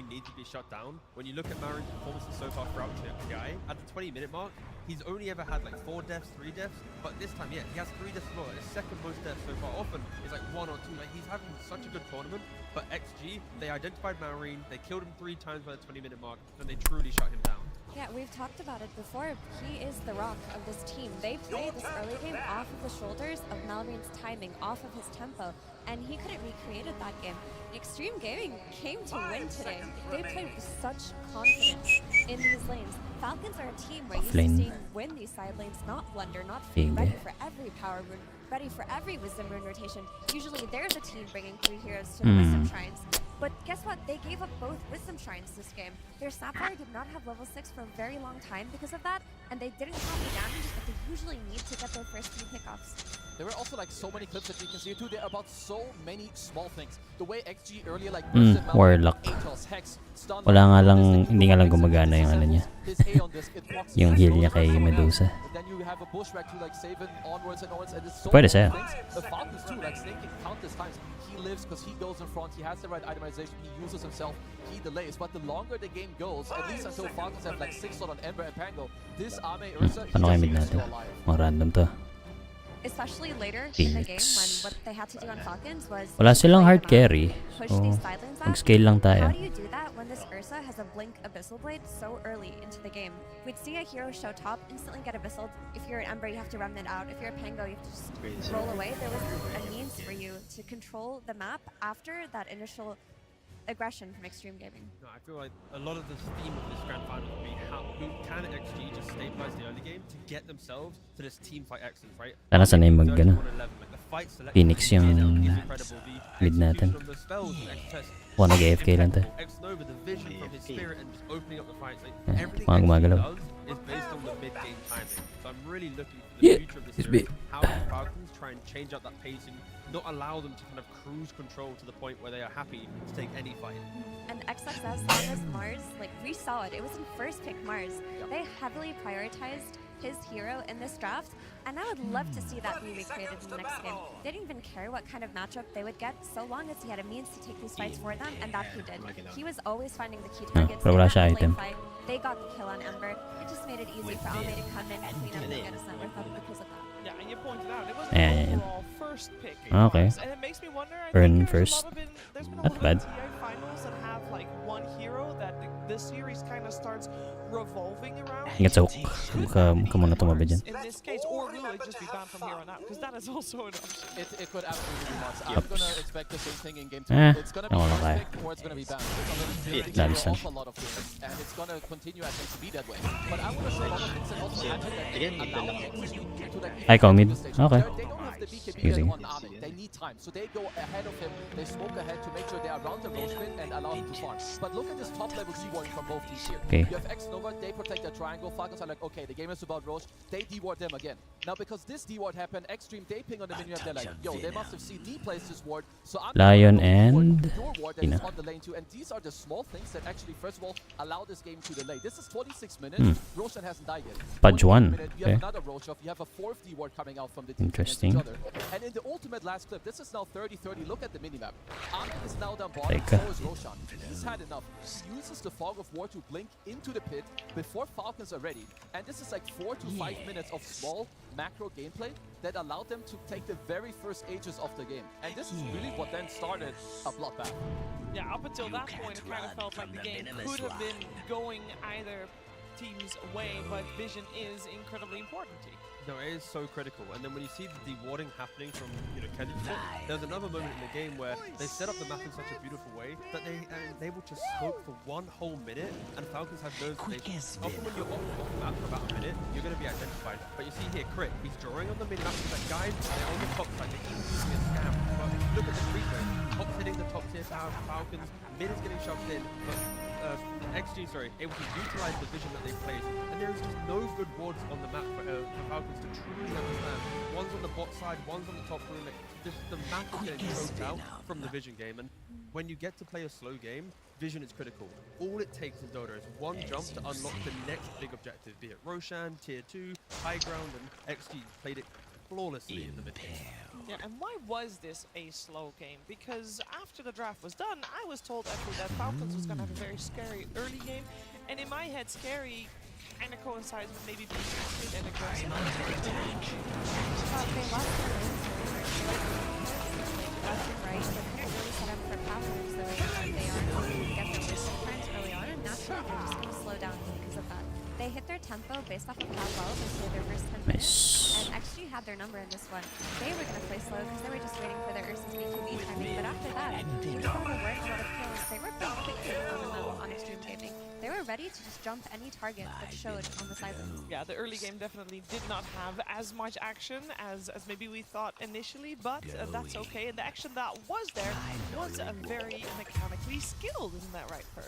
need to be shut down. When you look at Marion's performances so far throughout TI, at the 20-minute mark, he's only ever had like 4 deaths, 3 deaths, but this time, yeah, he has 3 deaths as well. His second most deaths so far. Often it's like 1 or 2. Like, he's having such a good tournament. But XG, they identified Marine, they killed him 3 times by the 20-minute mark, and they truly shut him down. Yeah, we've talked about it before. He is the rock of this team. They play this early game off of the shoulders of Malorine's timing, off of his tempo, and he could have recreated that game. Extreme Gaming came to win today. They played with such confidence in these lanes. Falcons are a team we're used to seeing win these side lanes, not blunder, not fail, ready for every power rune, ready for every wisdom rune rotation. Usually there's a team bringing 3 heroes to the wisdom shrines. But guess what? They gave up both wisdom shrines this game. Their Sapphire did not have level 6 for a very long time because of that, and they didn't have the damage that they usually need to get their first few pickoffs. There were also like so many clips that we can see too. They're about so many small things. The way XG earlier like Warlock. Wala nga lang, hindi nga lang gumagana yung ano niya. Yung heal niya kay Medusa. Pwede sa'yo. The Falcons too, like Snake can countless times. He lives because he goes in front, he has the right itemization, he uses himself, he delays. But the longer the game goes, at least until Falcons have like 6 on Ember and Pango, this Ame Ursa, he Paano kayo mid just natin? still alive. Mga random to. Especially later in the game when what they had to do on Falcons was Wala silang hard carry. push So, these side lanes out. mag-scale lang tayo. How do you do that when this Ursa has a blink Abyssal Blade so early into the game? We'd see a hero show top, instantly get Abyssal. If you're an Ember, you have to Remnant out. If you're a Pango, you have to just roll away. There was a means for you to control the map after that initial aggression from Extreme Gaming. No, I feel like a lot of the theme of this grand final will be how can XG just stabilize the early game to get themselves to this team fight excellence, right? Sana sanay mag ano, 31-11, like the fight selection Phoenix yung is incredible. The mid natin. execution of the spells and extra tests, Wala nag-AFK lang to. X-Nova, the vision from his spirit and just opening up the fights. Like, Yeah, everything mga XG gumagalaw. does is based on the mid-game timing. So I'm really looking for the future of this series. How can Falcons try and change up that pacing, not allow them to kind of cruise control to the point where they are happy to take any fight. And XXS on this Mars, like we saw it, it was in first pick Mars. They heavily prioritized his hero in this draft, and I would love to see that be recreated in the next game. They didn't even care what kind of matchup they would get, so long as he had a means to take these fights for them, and that he did. He was always finding the key targets. pero wala siya item. Fight. They got the kill on Ember. It just made it easy for Alme to come in and clean up and get his network up because of that. Yeah, and you pointed out, it was Yeah, an yeah, yeah. overall first pick. Okay. And it makes me wonder, I Earn think first. there's been a Not lot bad. of TI finals that have like one hero that this series kind of starts revolving around. Ingat sa hook. Ka muna tumabi dyan. In this case, or will it just be banned from here on out? Because that is also an option. It could absolutely be nuts. I'm gonna expect the same thing in game 2. It's gonna be ako first kaya. pick or it's gonna be banned. It's Lalis lang. a lot of things, and it's gonna continue I think to be that way. But I wanna show a lot of things and also happen that allow XG to like Ay, ikaw mid? Okay. They don't have the BKB Easy. on Ame. They need time, so they go ahead of him. They smoke ahead to make sure they are around the Roche pin and allow him to farm. But look at this top level C-warding from both teams here. Okay. You have X-Nova, they protect their triangle. Falcons are like, okay, the game is about Roche. They deward them again. Now because this deward happened, Extreme, they ping on the minimap. They're like, yo, they must have seen me place this ward. So I'm Lion gonna go and for your ward that is Ina. on the lane too. And these are the small things that actually, first of all, allow this game to delay. This is 26 minutes. Roshan hasn't died yet. Pudge 1. 28 minute, you Okay. have another Roche off. You have a 4th deward coming out from the team against Interesting. each other. And in the ultimate last clip, this is now 30-30. Look at the minimap. Ahmed is now down bottom, Take a- so is Roshan. He's had enough. He uses the Fog of War to blink into the pit before Falcons are ready. And this is like 4 to 5 minutes of small macro gameplay that allowed them to take the very first ages of the game. And this is really what then started a bloodbath. Yeah, up until that point, it kind of felt like the game could have been going either team's way, but vision is incredibly important here. No, it is so critical. And then when you see the dewarding happening from, Kendrick's spot, there's another moment in the game where they set up the map in such a beautiful way that they are able to smoke for 1 whole minute, and Falcons have no station. Often when you're off the map for about a minute, you're going to be identified. But you see here, Crit, he's drawing on the mid-map with that guy, they're on the top side, they're even using a scam. But look at the free throw. Top's hitting the top tier tower for Falcons, mid is getting shoved in, but XG, able to utilize the vision that they played. And there is just no good wards on the map for Falcons to truly understand. One's on the bot side, one's on the top room. Like, just the map is getting choked out from the vision game. And when you get to play a slow game, vision is critical. All it takes in Dota is one jump to unlock the next big objective, be it Roshan, tier 2, high ground, and XG played it flawlessly in the mid game. Yeah, and why was this a slow game? Because after the draft was done, I was told actually that Falcons was going to have a very scary early game, and in my head, scary kind of coincides with maybe being active and aggressive. Well, they lost their lanes left and right. They couldn't really set up for powers the way that they are able to get their whistle turns early on, and naturally they're just going to slow down because of that. They hit their tempo based off of how well they played their first 10 minutes, and XG had their number in this one. They were going to play slow because they were just waiting for their Ursa's BQB timing, but after that, even though they weren't a lot of kills, they were pretty quickly on the mount on Extreme Gaming. They were ready to just jump any target that showed on the sidelines. Yeah, the early game definitely did not have as much action as maybe we thought initially, but that's okay. And the action that was there was very mechanically skilled, isn't that right, Purge?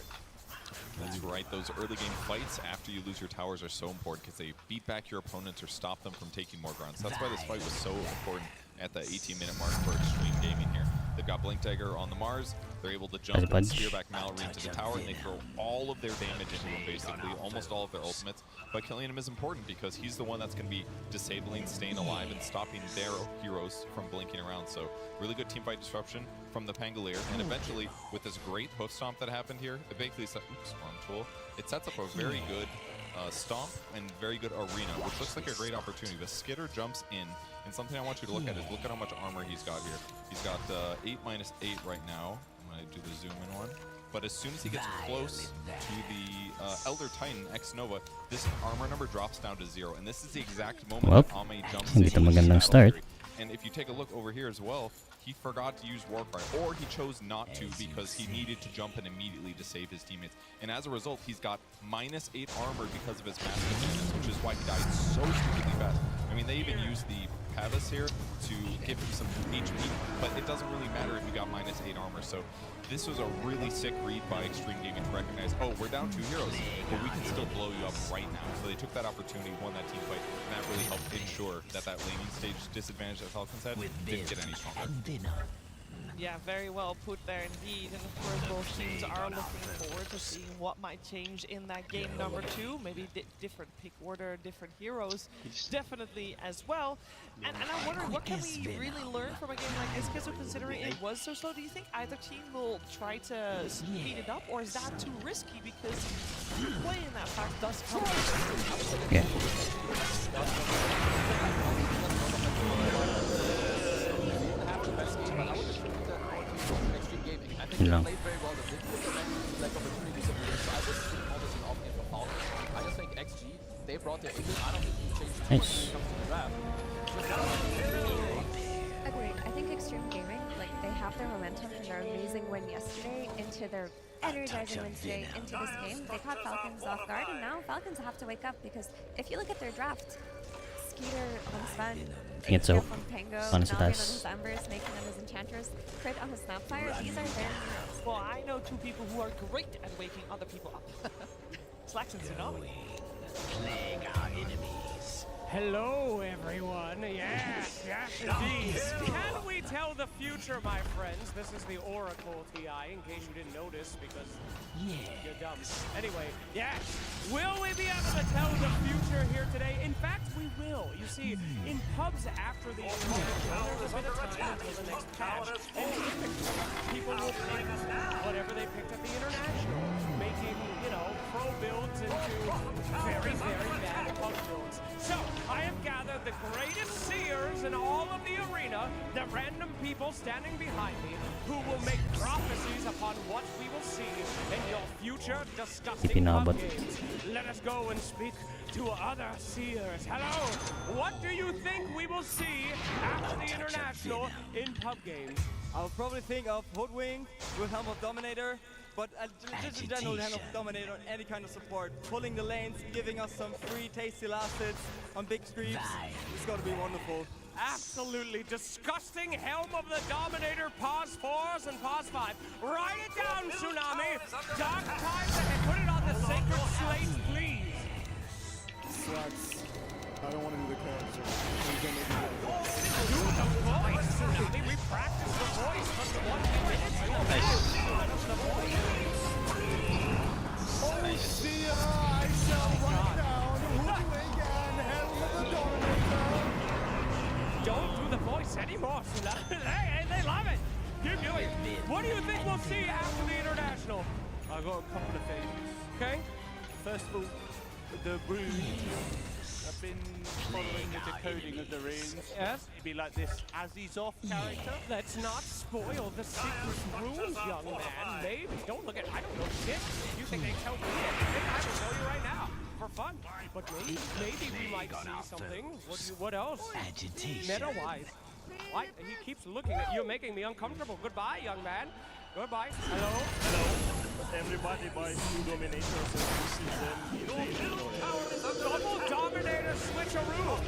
That's right. Those early game fights after you lose your towers are so important because they beat back your opponents or stop them from taking more ground. So that's why this fight was so important at the 18-minute mark for Extreme Gaming here. They've got Blink Dagger on the Mars. They're able to jump and spear back Mallory into the tower, and they throw all of their damage into him, basically, almost all of their ultimates. But killing him is important because he's the one that's going to be disabling, staying alive, and stopping their heroes from blinking around. So really good teamfight disruption from the Pangolier. And eventually, with this great hoof stomp that happened here, it basically sets, it sets up a very good stomp and very good arena, which looks like a great opportunity. The Skitter jumps in, and something I want you to look at is look at how much armor he's got here. He's got 8 minus 8 right now. I'm going to do the zoom in one. But as soon as he gets close to the Elder Titan X Nova, this armor number drops down to 0. And this is the exact moment that Ame jumps in. magandang start. And if you take a look over here as well, he forgot to use Warcry, or he chose not to because he needed to jump in immediately to save his teammates. And as a result, he's got minus 8 armor because of his massive defense, which is why he died so stupidly fast. I mean, they even used the Pavas here to give him some HP, but it doesn't really matter if you got minus 8 armor. So this was a really sick read by Extreme Gaming to recognize, oh, we're down 2 heroes, but we can still blow you up right now. So they took that opportunity, won that team fight, and that really helped ensure that that laning stage disadvantage that Falcons had didn't get any stronger. Yeah, very well put there indeed. And of course, both teams are looking forward to seeing what might change in that game number 2. Maybe different pick order, different heroes, definitely as well. And I'm wondering, what can we really learn from a game like this? Because considering it was so slow, do you think either team will try to speed it up, or is that too risky? Because playing that fast does come with Yeah. They played very well. They didn't get like opportunities of winning, so I wouldn't think all this an off game for Falcons. I just think XG, they brought their A game. I don't think you changed too much when it comes to the draft. Agreed. I think Extreme Gaming, like, they have their momentum from their amazing win yesterday into their energizing win today into this game. They caught Falcons off guard, and now Falcons have to wake up because if you look at their draft, Skeeter on Sven, Ingat so. on Pango, Paano sa Malvin on taas? his Embers, making them his Enchantress, Crit on his Snapfire, these are their heroes. Well, I know 2 people who are great at waking other people up. Slacks and Tsunami. Hello, everyone. Yes, yes, indeed. Can we tell the future, my friends? This is the Oracle TI, in case you didn't notice, because you're dumb. Anyway, yes. Will we be able to tell the future here today? In fact, we will. You see, in pubs after the there's a bit of time until the next patch, and typically people will pick whatever they picked at the International, making, you know, pro builds into very, very bad pub builds. So, I have gathered the greatest seers in all of the arena, the random people standing behind me, who will make prophecies upon what we will see in your future disgusting pub games. Let us go and speak to other seers. Hello, what do you think we will see after the International in pub games? I'll probably think of Hoodwink with Helm of Dominator, but just in general, Helm of Dominator, any kind of support. Pulling the lanes, giving us some free tasty last hits on big streams. It's gotta be wonderful. Absolutely disgusting Helm of the Dominator, pause 4s and pause 5. Write it down, Tsunami! Dark times and put it on the sacred slate, please! Slacks. I don't want to do the character. Do the voice, Tsunami! We practiced the voice for 20 minutes! The voice. Oh, see, I shall run down Hoodwink and Helm of the Dominator. Don't do the voice anymore, we'll see after the international. I got a couple of things. Okay. First of all, the runes. I've been following the decoding of the runes. Yes. It'd be like this Azizoth character. Let's not spoil the secret runes, young man. Maybe. Don't look at. I don't know shit. You think they tell me anything? I will tell you right now. For fun. But maybe we might see something. What else? Meta-wise. What? He keeps looking at you, making me uncomfortable. Goodbye, young man. Goodbye. Hello? Hello. Everybody buys two Dominators and uses them. Double Dominator switcheroo.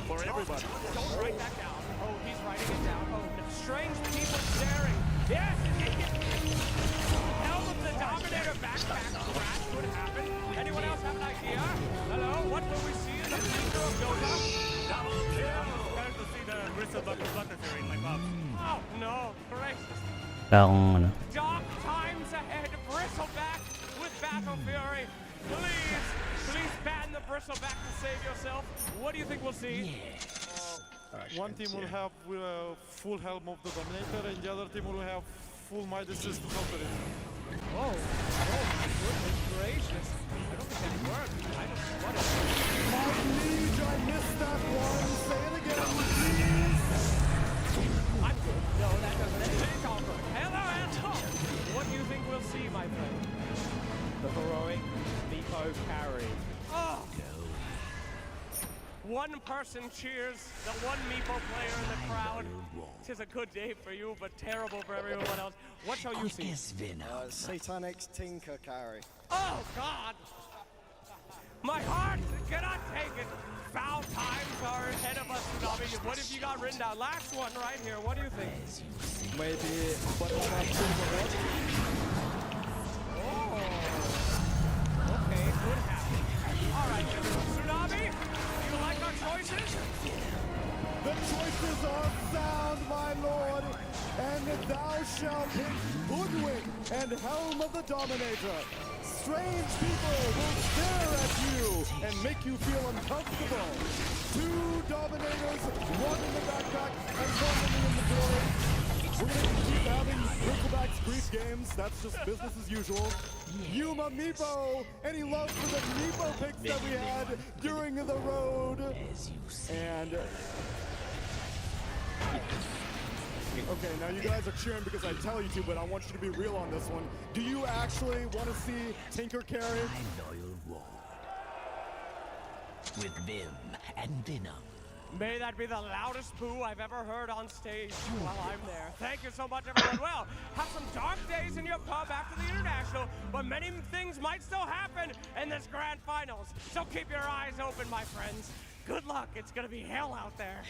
For everybody. Don't write that down. Oh, he's writing it down. Oh, no. Strange people staring. Yes! Helm of the Dominator backpack crash could happen. Anyone else have an idea? Hello? What will we see in the future of Dota? I'm going to see the Bristlebucket Butterfairy in my pub. Oh, no. Gracious. Wala akong ano. Dark times ahead. Bristleback with Battle Fury. Please ban the Bristleback to save yourself. What do you think we'll see? One team will have full Helm of the Dominator, and the other team will have full Midas to counter it. Oh my goodness gracious. I don't think that worked. I don't know what it is. My liege, I missed that one. Say it again, please. No, that doesn't. It's all good. Hello, Anton. What do you think we'll see, my friend? The heroic Nepo carry. Oh. One person cheers, the one Meepo player in the crowd. Tis a good day for you, but terrible for everyone else. What shall you see? Satanic's Tinker carry. Oh, God! My heart cannot take it. Foul times are ahead of us, Tsunami. What have you got written down? Last one right here. What do you think? Maybe Butterfly Silver Red. Oh. Okay, good happen. All right, Tsunami, do you like our choices? The choices are sound, my lord, and thou shalt pick Hoodwink and Helm of the Dominator. Strange people will stare at you and make you feel uncomfortable. Two Dominators, one in the backpack and one in the inventory. We're going to keep having Brickleback's brief games. That's just business as usual. Yuma Meepo, any love for the Meepo picks that we had during the road? And okay, now you guys are cheering because I tell you to, but I want you to be real on this one. Do you actually want to see Tinker carry? Loyal war. With Vim and Venom. May that be the loudest boo I've ever heard on stage while I'm there. Thank you so much, everyone. Well, have some dark days in your pub after the international, but many things might still happen in this grand finals. So keep your eyes open, my friends. Good luck. It's gonna be hell out there.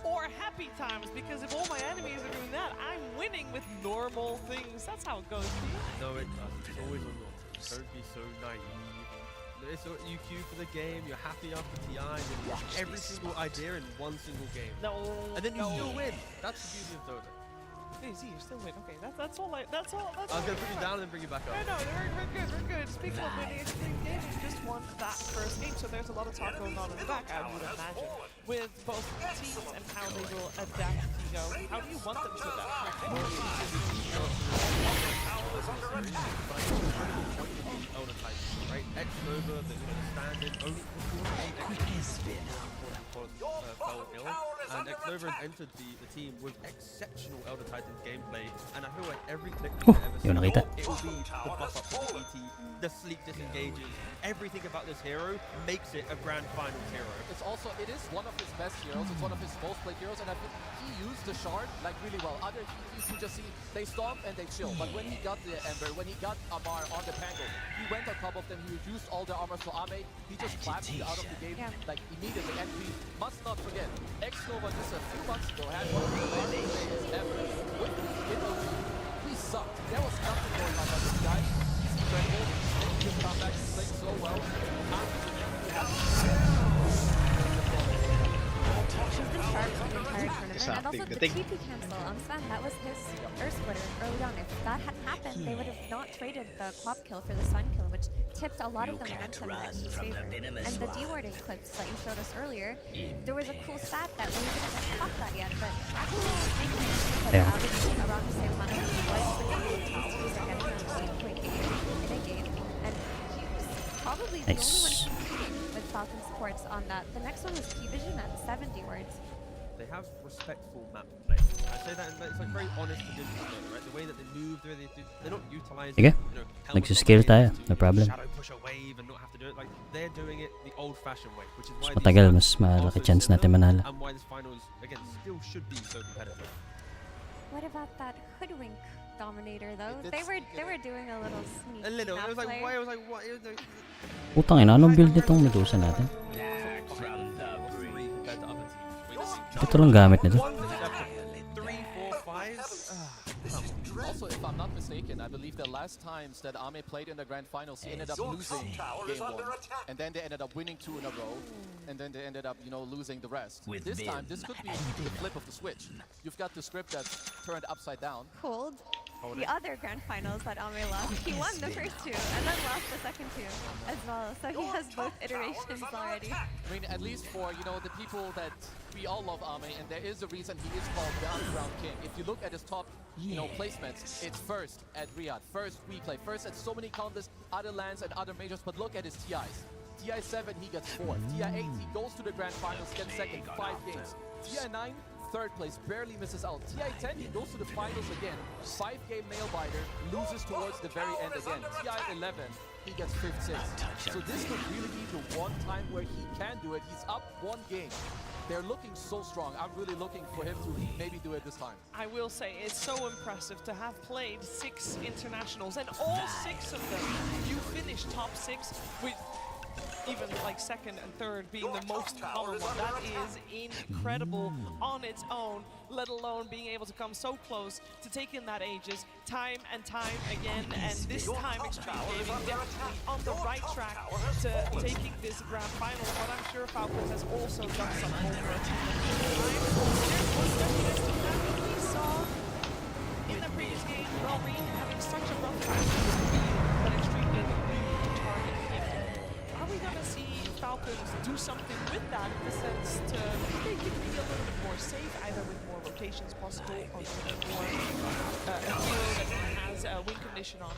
Or happy times, because if all my enemies are doing that, I'm winning with normal things. That's how it goes, Steve. No, it doesn't. It's always a lot. Don't be so naive. It's what you queue for the game, you're happy after TI, and you watch every single idea in one single game. No. And then you still win. That's the beauty of Dota. Hey, Z, you still win. Okay, that's all. I was gonna put you down and then bring you back up. No, we're good. Speaking of winning, Extreme Gaming just won that first game, so there's a lot of talk going on in the back, I would imagine, with both teams and how they will adapt. You know, how do you want them to adapt? Elder type, right? X-Nova, the standard, only fell ill, and X-Nova has entered the team with exceptional Elder Titan gameplay, and I feel like every click you ever see, it will be the buff up for the ET, the sleek disengages, everything about this hero makes it a grand finals hero. It is one of his best heroes, it's one of his most played heroes, and I think he used the shard like really well. Other TPs you just see, they stomp and they chill, but when he got the Ember, when he got Amar on the Pango, he went on top of them, he reduced all their armor to Ame, he just clapped it out of the game like immediately, and we must not forget, X-Nova just a few months ago had one of the best days ever. With hit OG, we sucked. There was nothing going on by this guy. He's incredible. His comeback is playing so well. He's been sharp the entire tournament, and also the TP cancel on Sven, that was his Earth splitter early on. If that hadn't happened, they would have not traded the Quap kill for the Sun kill, which tipped a lot of the momentum that he favored. And the dewarding clips that you showed us earlier, there was a cool stat that we didn't talk that yet, but actually averaging around the same amount of was the TSTs are getting around 8.8 in a game, and he was probably the only one competing with Falcon supports on that. The next one was P-Vision at 70 words. They have respectful map play. I say that, and it's like very honest and interesting, right? The way that they move, the way they do, they're not utilizing, Sige. helmet Nagsiskill tayo. dominator No to problem. shadow push a wave and not have to do it. Like, they're doing it the old-fashioned way, which is Mas why matagal, these mas malaki also chance natin similar, manalo. and why this finals, again, still should be so competitive. What about that hoodwink dominator though? They were doing a little sneak. A little. It was like, play. why? It was like, what? It was like, Putang ina, anong build nitong Medusa natin? Ito lang gamit nito. 3, 4, 5. Also, if I'm not mistaken, I believe the last times that Ame played in the grand finals, he ended up losing game 1. And then they ended up winning 2 in a row. And then they ended up, losing the rest. This time, this could be the flip of the switch. You've got the script that's turned upside down. Pulled the other grand finals that Ame lost. He won the first 2 and then lost the second 2 as well. So he has both iterations already. I mean, at least for, the people that we all love Ame, and there is a reason he is called the Underground King. If you look at his top, placements, it's first at Riyadh, first WePlay, first at so many countless other lands and other majors, but look at his TIs. TI 7, he gets 4th. TI 8, he goes to the grand finals, gets 2nd, 5 games. TI 9, 3rd place, barely misses out. TI 10, he goes to the finals again. 5-game nail biter, loses towards the very end again. TI 11, he gets 5th, 6th. So this could really be the one time where he can do it. He's up 1 game. They're looking so strong. I'm really looking for him to maybe do it this time. I will say it's so impressive to have played 6 internationals, and all 6 of them you finished top 6 with even like 2nd and 3rd being the most common one. That is incredible on its own, let alone being able to come so close to taking that Aegis time and time again. And this time Extreme Gaming definitely on the right track to taking this grand final, but I'm sure Falcons has also done some homework. There was definitely that we saw in the previous game, Valrine having such a rough time, but Extreme Gaming really target him. Are we gonna see Falcons do something with that in the sense to maybe be a little bit more safe, either with more rotations possible or with more a hero that has a win condition on?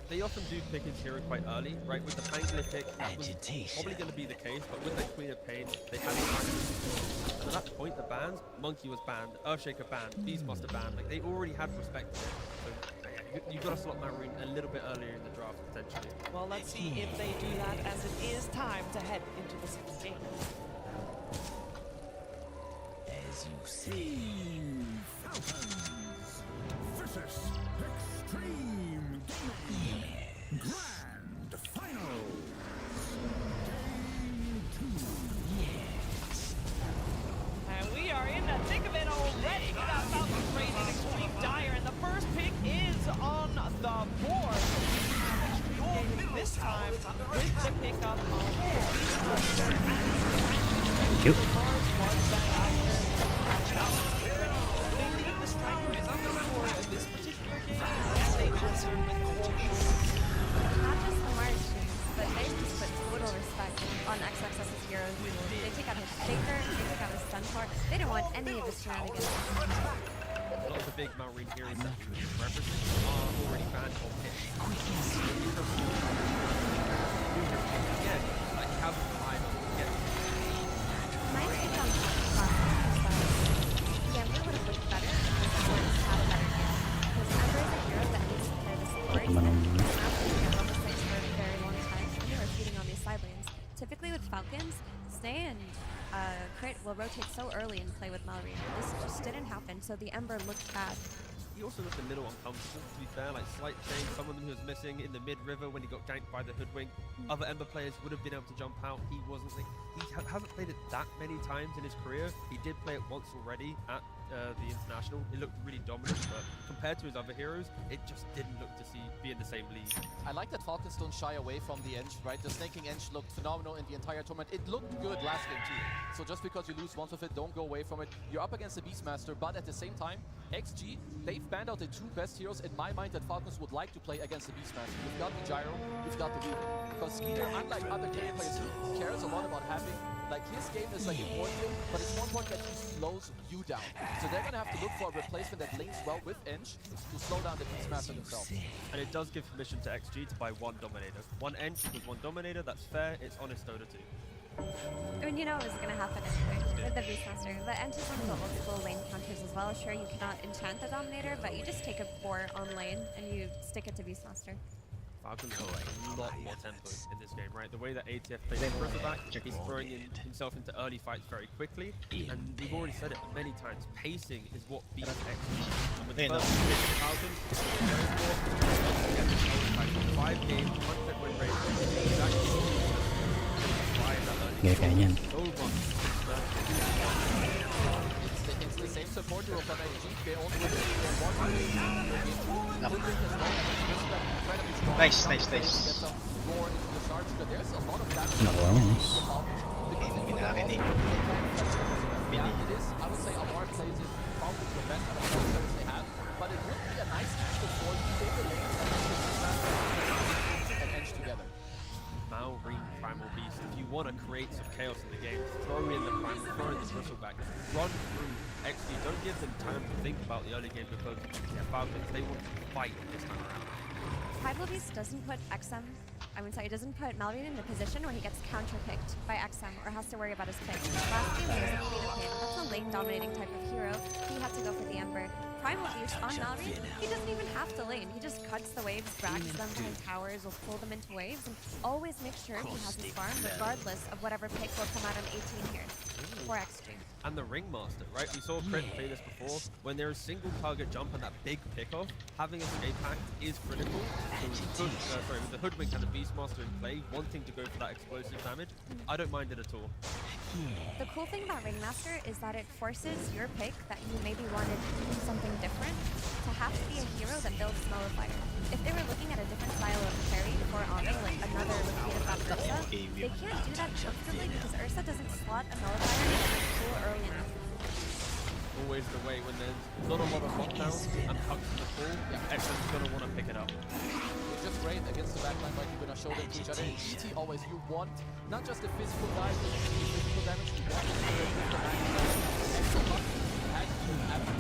They often do pick his hero quite early, right? With the Pangolin pick, that was probably going to be the case, but with that Queen of Pain, they had the time. And at that point, the bans, Monkey was banned, Earthshaker banned, Beastmaster banned, like they already had respect for it. So you've got to slot Marine a little bit earlier in the draft, potentially. Well, let's see if they do that, as it is time to head into the 6th game. As you see, Falcons versus Extreme Gaming Grand Finals. Game 2. And we are in the thick of it already. We got Falcons raising Extreme Dire, and the first pick is on the board. Extreme Gaming this time with the pickup on Thank you. They leave the striker is on the board of this particular game, and they answer with Cortex. Not just the Mars teams, but they just put total respect on XXS's heroes. They take out his Shaker, they take out his Centaur. They didn't want any of his shenanigans. A lot of the big Marine heroes that we represent are already banned or picked. Yeah, like have the time to get My take on Falcon is that the Ember would have looked better if the supports had a better game. Because Ember is a hero that needs to play the support. Naman ang It's not playing at level 6 for a very long time, and they were feeding on these side lanes. Typically with Falcons, Stay and Crit will rotate so early and play with Mallory. This just didn't happen, so the Ember looked bad. He also looked a little uncomfortable, to be fair, like slight change. Some of them he was missing in the mid-river when he got ganked by the Hoodwink. Other Ember players would have been able to jump out. He wasn't. Like, he hasn't played it that many times in his career. He did play it once already at the International, it looked really dominant, but compared to his other heroes, it just didn't look to be in the same league. I like that Falcons don't shy away from the Eng, right? The snaking Eng looked phenomenal in the entire tournament. It looked good last game too. So just because you lose once of it, don't go away from it. You're up against the Beastmaster, but at the same time, XG, they've banned out the two best heroes in my mind that Falcons would like to play against the Beastmaster. You've got the Gyro, you've got the Weaver. Because Skeeter, unlike other game players, he cares a lot about having, like, his game is like important to him, but it's more important that he slows you down. So they're gonna have to look for a replacement that links well with Eng to slow down the Beastmaster themselves. And it does give permission to XG to buy one Dominator. One Eng with one Dominator, that's fair, it's honest Dota 2. I mean, you know it was going to happen anyway with the Beastmaster. But Ent is one of the old school lane counters as well. Sure, you cannot enchant the Dominator, but you just take a 4 on lane and you stick it to Beastmaster. Falcons have a lot more tempo in this game, right? The way that ATF plays back, he's throwing himself into early fights very quickly, and we've already said it many times, pacing is what beats XG. And with the first pick of Falcons, it's 5 games, 100 win rate, It's the same support hero from XG. They only win one. Nice. Nakuha niya, nice. It is, I would say, Amar plays it probably the best out of the players they have, but it would be a nice piece before you take the lanes and Eng together. Mao, Ring, Primal Beast. If you want to create some chaos in the game, throw in the Primal, throw in the Bristleback, run through XP. Don't give them time to think about the early game because Falcons, they want to fight this time around. Primal Beast doesn't put XM, it doesn't put Malrine in a position where he gets counter-picked by XM or has to worry about his pick. Last game, he was in Pin. That's a lane-dominating type of hero. He had to go for the Ember. Primal Beast on Malrine, he doesn't even have to lane. He just cuts the waves, drags them behind towers, will pull them into waves, and always make sure he has his farm regardless of whatever pick will come out on 18 here for XG. And the Ringmaster, right? We saw Crit play this before. When there's a single target jump and that big pickoff, having Escape Pact is critical. So with the Hoodwink and the Beastmaster in play, wanting to go for that explosive damage, I don't mind it at all. The cool thing about Ringmaster is that it forces your pick that you maybe wanted to do something different to have to be a hero that builds Nullifier. If they were looking at a different style of carry for Ami, like another repeat of that Ursa, they can't do that comfortably because Ursa doesn't slot a Nullifier cool early enough. Always the way when there's not a lot of lockdowns and pucks in the pool, XM's going to want to pick it up. It's just great against the backline, but you're going to show them to each other. In ET always, you want not just the physical damage, you want the backline. And so much has to happen.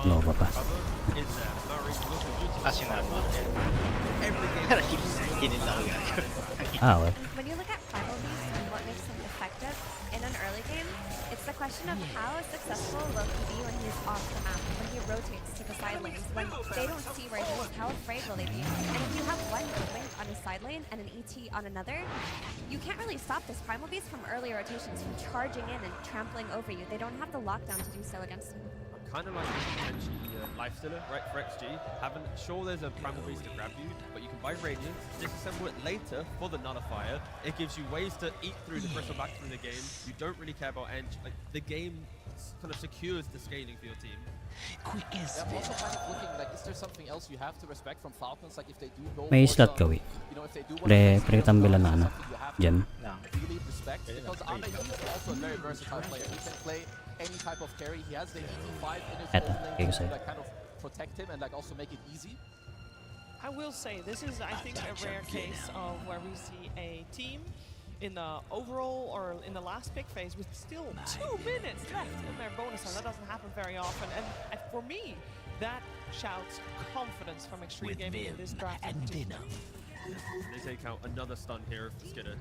Nova pa. Okay. When you look at Primal Beast and what makes him effective in an early game, it's the question of how successful will he be when he's off the map, when he rotates to the side lanes, when they don't see where he is, how afraid will they be? And if you have one Hoodwink on a side lane and an ET on another, you can't really stop this Primal Beast from early rotations, from charging in and trampling over you. They don't have the lockdown to do so against him. Kind of like potentially Lifestealer, right, for XG. Sure, there's a Primal Beast to grab you, but you can buy Radiance, disassemble it later for the Nullifier. It gives you ways to eat through the Bristleback through the game. You don't really care about Eng. Like, the game kind of secures the scaling for your team. I'm also kind of looking like, is there something else you have to respect from Falcons? Like if they do go May slot gawi. Pre-tambilan na ano. Diyan. Really respect because Ame is also a very versatile player. He can play any type of carry. He has the ET5 in his own lane to like kind of protect him and like also make it easy. I will say this is, I think, a rare case of where we see a team in the overall or in the last pick phase with still 2 minutes left in their bonus, and that doesn't happen very often. And for me, that shouts confidence from Extreme With Gaming in vim this draft. and venom. They take out another stun here for Skidder.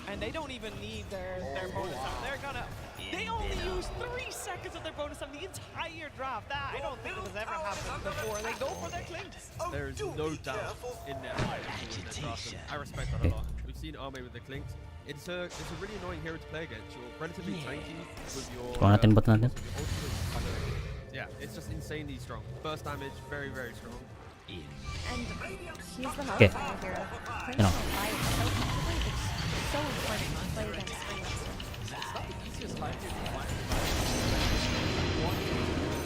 And they don't even need their bonus time. They're gonna. They only use 3 seconds of their bonus time the entire draft. That I don't think it has ever happened before. They go for their clinks. There is no doubt in their draft. I respect that a lot. We've seen Arme with the clinks. It's a really annoying hero to play against. You're relatively tanky with your. Kuha natin bot natin. Yeah, it's just insanely strong. Burst damage, very, very strong. And he's the most Okay. fire hero. Prince You know. of Light, so technically it's so important to play against Springmaster. It's not the easiest time to find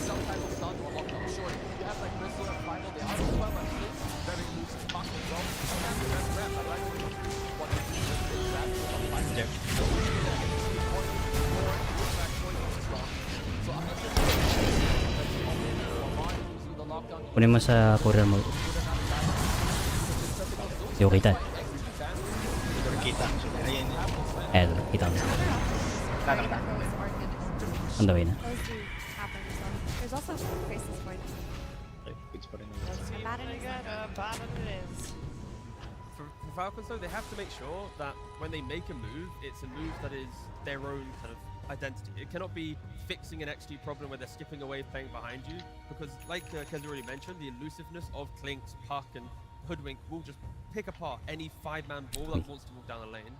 some type of stun or lockdown. Sure, you have like Bristol and Final, they are well, but it's very loose and fucked as well. And the best grab, I like what they do is grab from Final. Yep. So I'm not sure the lockdown. Kunin mo sa courier mo. Hindi ko kita. Eh, kita mo. On the way na. Those do happen as well. There's also Grace's Ford. Let's see if they get a Baron it is. For Falcons though, they have to make sure that when they make a move, it's a move that is their own kind of identity. It cannot be fixing an XG problem where they're skipping away, playing behind you, because like Kez already mentioned, the elusiveness of Klinks, Puck, and Hoodwink will just pick apart any 5-man ball that wants to walk down the lane.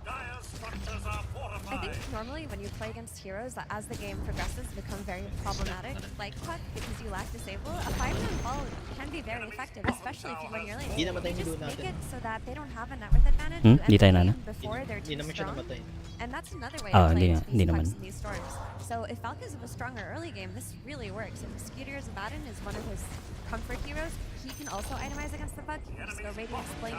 I think normally when you play against heroes that as the game progresses become very problematic, like Puck, because you lack disable, a 5-man ball can be very effective, especially if you win your lane. You just make it so that they don't have a net worth advantage you Di end tayo the na game before they're too strong. And that's another way Ah, of hindi playing nga- hindi these naman. Pucks in these storms. So if Falcons have a stronger early game, this really works. If Skeeter's Abaddon is one of his comfort heroes, he can also itemize against the Puck. He can just go Radiant Blink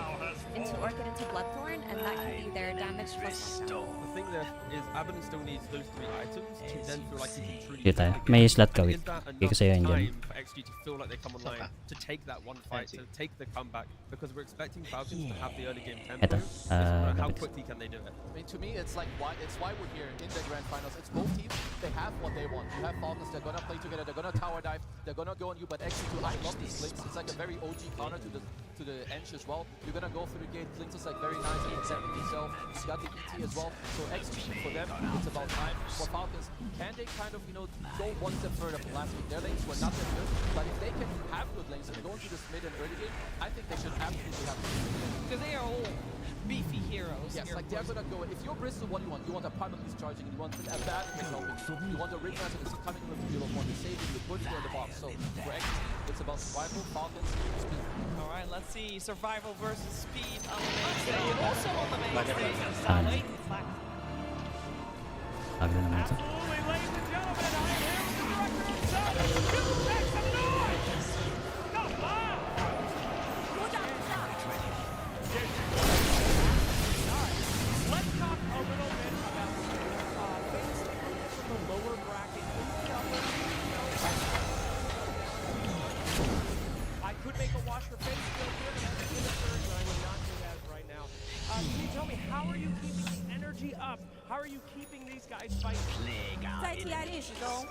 into Orchid into Bloodthorn, and that can be their damage plus knockdown. The thing there is Abaddon still needs those 3 items to then feel like he can truly Dito tayo. win the May game. slot ka, And wait. is that Bigay ko enough sa'yo yan dyan. time for XG to feel like they come online to take that one fight, to take the comeback? Because we're expecting Falcons to have the early game tempo. Eto, It's about how gamit. quickly can they do it? I mean, to me, it's like why we're here in the grand finals. It's both teams. They have what they want. You have Falcons. They're gonna play together. They're gonna tower dive. They're gonna go on you. But XG2, I love these Klinks. It's like a very OG counter to the Ench as well. You're gonna go through the gate. Klinks is like very nice at protecting himself. He's got the ET as well. So XG for them, it's about time. For Falcons, can they kind of go one step further from last week? Their lanes were not that good, but if they can have good lanes and go into this mid and early game, I think they should absolutely have. Because they are all beefy heroes. Yes, here, like of they're course. gonna go. If you're Bristol, what do you want? You want a Primal Beast charging, you want a bad helping you. You want a Ringmaster that's coming with the one to save you, put you on the box. So for X, it's about survival, Falcons, speed. All right, let's see. Survival versus speed on the main stage. Also on the main stage. Ah. Lane flag. Agro naman ito. Absolutely, ladies and gentlemen, I am here with the director himself. Make some noise! Come on! Let's talk a little bit about things from the lower bracket in the upper. I could make a wash your face real quick, and that's in the third, but I would not do that right now. Can you tell me, how are you keeping the energy up? How are you keeping these guys fighting? 在 TI 历史中，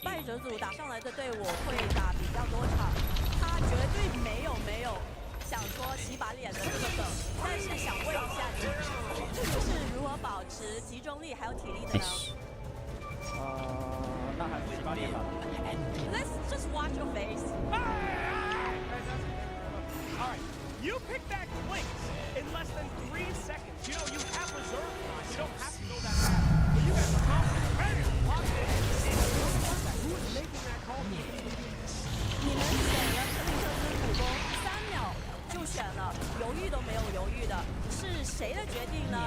败者组打上来的队伍会打比较多场，他绝对没有想说洗把脸的这个梗。但是想问一下你，这个是如何保持集中力还有体力的呢？那还是洗把脸吧。 Let's just watch your face. All right, you picked that Klinks in less than 3 seconds. You know, you have reserve time. You don't have to go that fast. But you guys are confident. Ready, locked in. Who is making that call? 你们选了生命设施普攻3秒就选了，犹豫都没有犹豫的，是谁的决定呢？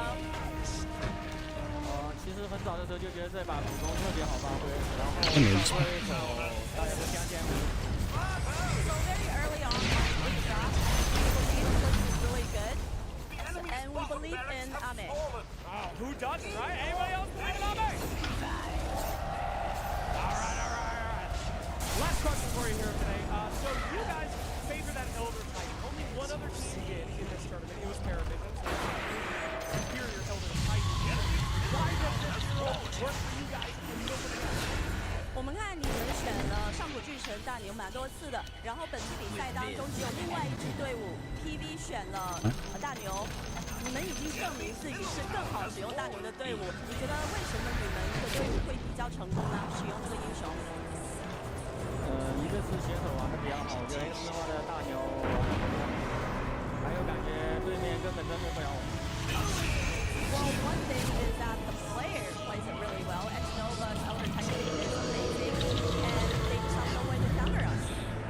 其实很早的时候就觉得这把普攻特别好发挥，然后这没意思。大家都相见。 So very early on in the draft, we believe this is really good, and we believe in Ame. Oh, who doesn't, right? Anybody else believe in Ame? All right. Last question for you here today. So you guys favor that Elder Titan. Only one other team did in this tournament. It was Paravision. So superior Elder Titan. Why does this rule work for you guys? 我们看你们选了上古巨神大联蛮多次的。然后本次比赛当中，只有另外一支队伍 PV 选了大牛。你们已经证明自己是更好使用大牛的队伍，你觉得为什么你们的队伍会比较成功呢？使用这个英雄？一个是选手玩的比较好，我觉得 X 的话的大牛玩的不错，还有感觉对面根本针对不了我。Well, one thing is that the player plays it really well. X-Nova's Elder Titan is amazing, and they just have no way to counter us.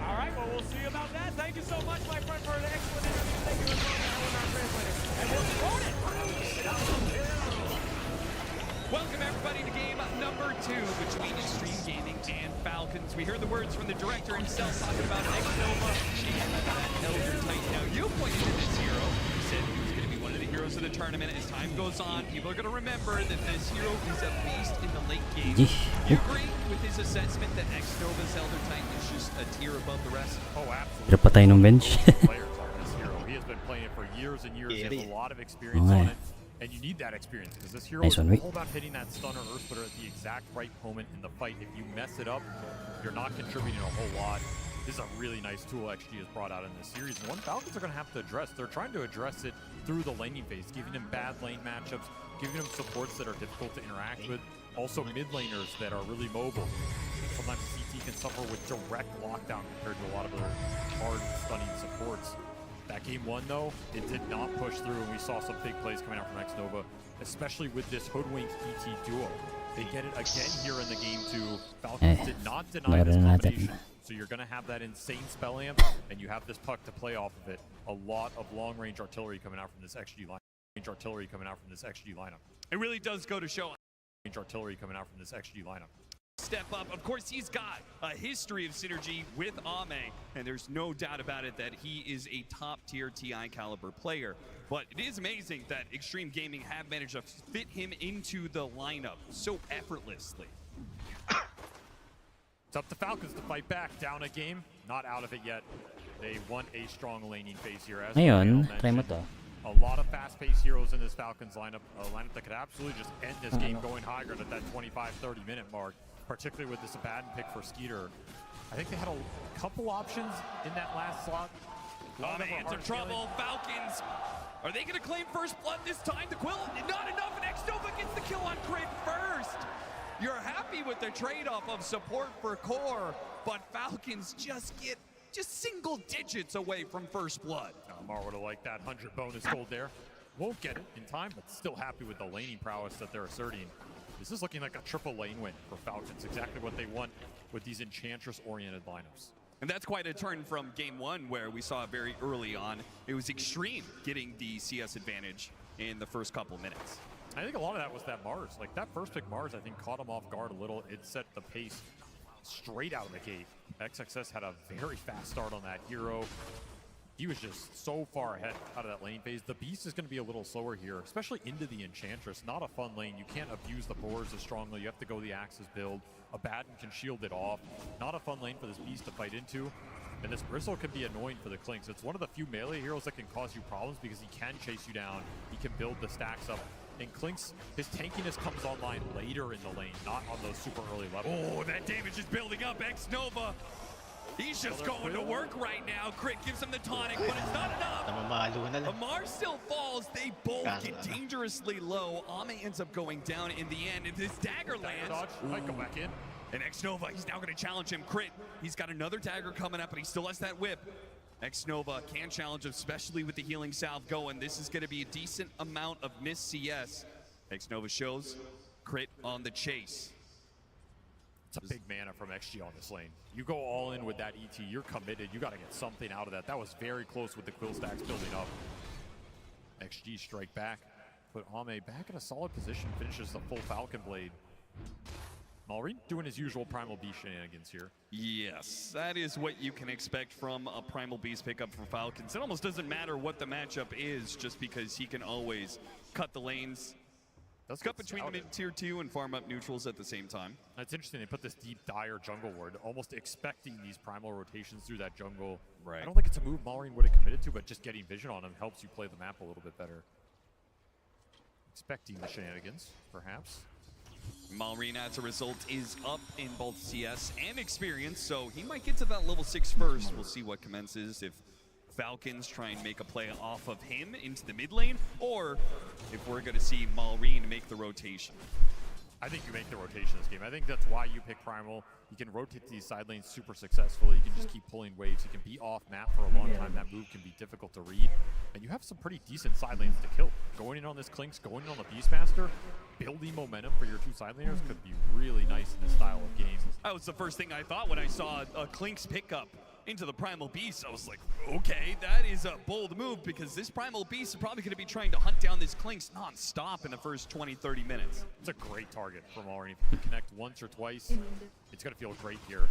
All right, well, we'll see about that. Thank you so much, my friend, for an excellent interview. Thank you as well to our translator. And we'll quote it. Welcome everybody to game number 2 between Extreme Gaming and Falcons. We heard the words from the director himself talking about X-Nova and that Elder Titan. Now you pointed to this hero. You said he was going to be one of the heroes of the tournament. As time goes on, people are going to remember that this hero is a beast in the late game. You agree with his assessment that X-Nova's Elder Titan is just a tier above the rest? Oh, absolutely. Pero patay nung bench. Players on this hero. He has been playing it for years and years. He has a lot of experience on it. And you need that experience because this hero is all about hitting that stun or earth splitter at the exact right moment in the fight. If you mess it up, you're not contributing a whole lot. This is a really nice tool XG has brought out in this series. And one Falcons are going to have to address. They're trying to address it through the laning phase, giving him bad lane matchups, giving him supports that are difficult to interact with. Also mid laners that are really mobile. Sometimes CT can suffer with direct lockdown compared to a lot of other hard stunning supports. That game 1 though, it did not push through, and we saw some big plays coming out from X-Nova, especially with this Hoodwink ET duo. They get it again here in the game 2. Falcons did not deny this combination, so you're going to have that insane spell amp, and you have this puck to play off of it. A lot of long-range artillery coming out from this XG lineup. It really does go to show. Artillery coming out from this XG lineup. Step up. Of course, he's got a history of synergy with Ame, and there's no doubt about it that he is a top-tier TI caliber player. But it is amazing that Extreme Gaming have managed to fit him into the lineup so effortlessly. It's up to Falcons to fight back. Down a game, not out of it yet. They want a strong laning phase here. As Ngayon, try mo to. A lot of fast-paced heroes in this Falcons lineup. A lineup that could absolutely just end this game going higher at that 25-30 minute mark. Particularly with this Abaddon pick for Skeeter. I think they had a couple options in that last slot. Ame into trouble. Falcons, are they going to claim first blood this time? The Quill, not enough, and X-Nova gets the kill on Crit first. You're happy with the trade-off of support for core, but Falcons just get single digits away from first blood. Mar would have liked that 100 bonus gold there. Won't get it in time, but still happy with the laning prowess that they're asserting. This is looking like a triple lane win for Falcons, exactly what they want with these Enchantress-oriented lineups. And that's quite a turn from game 1, where we saw very early on, it was Extreme getting the CS advantage in the first couple minutes. I think a lot of that was that Mars. Like that first pick Mars, I think caught him off guard a little. It set the pace straight out of the gate. XXS had a very fast start on that hero. He was just so far ahead out of that lane phase. The Beast is going to be a little slower here, especially into the Enchantress. Not a fun lane. You can't abuse the boards as strongly. You have to go the Axis build. Abaddon can shield it off. Not a fun lane for this Beast to fight into. And this Bristle can be annoying for the Clinks. It's one of the few melee heroes that can cause you problems because he can chase you down. He can build the stacks up. And Clinks, his tankiness comes online later in the lane, not on those super early levels. Oh, that damage is building up. X-Nova. He's just going to work right now. Crit gives him the tonic, but it's not enough. Amar still falls. They both get dangerously low. Ame ends up going down in the end. If this dagger lands, might go back in. And X-Nova, he's now going to challenge him. Crit, he's got another dagger coming up, but he still has that whip. X-Nova can challenge him, especially with the healing salve going. This is going to be a decent amount of missed CS. X-Nova shows Crit on the chase. It's a big mana from XG on this lane. You go all in with that ET, you're committed. You got to get something out of that. That was very close with the Quill stacks building up. XG strike back. Put Ame back in a solid position. Finishes the full Falcon Blade. Malrine doing his usual Primal Beast shenanigans here. Yes, that is what you can expect from a Primal Beast pickup for Falcons. It almost doesn't matter what the matchup is, just because he can always cut the lanes. Let's cut between the mid-tier 2 and farm up neutrals at the same time. It's interesting, they put this deep dire jungle ward, almost expecting these primal rotations through that jungle. Right. I don't think it's a move Malrine would have committed to, but just getting vision on him helps you play the map a little bit better. Expecting the shenanigans, perhaps. Malrine, as a result, is up in both CS and experience, so he might get to that level 6 first. We'll see what commences if Falcons try and make a play off of him into the mid lane, or if we're going to see Malrine make the rotation. I think you make the rotation this game. I think that's why you pick Primal. You can rotate these side lanes super successfully. You can just keep pulling waves. You can be off map for a long time. That move can be difficult to read. And you have some pretty decent side lanes to kill. Going in on this Clinkz, going in on the Beastmaster, building momentum for your two side laners could be really nice in this style of game. That was the first thing I thought when I saw a Clinkz pickup into the Primal Beast. I was like, okay, that is a bold move, because this Primal Beast is probably going to be trying to hunt down this Clinkz non-stop in the first 20-30 minutes. It's a great target for Malrine. If you can connect once or twice, it's going to feel great here.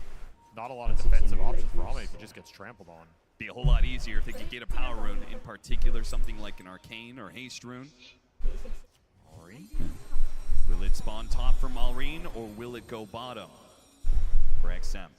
Not a lot of defensive options for Ame if he just gets trampled on. Be a whole lot easier if they could get a power rune, in particular something like an Arcane or Haste rune. Malrine. Will it spawn top for Malrine, or will it go bottom for XM?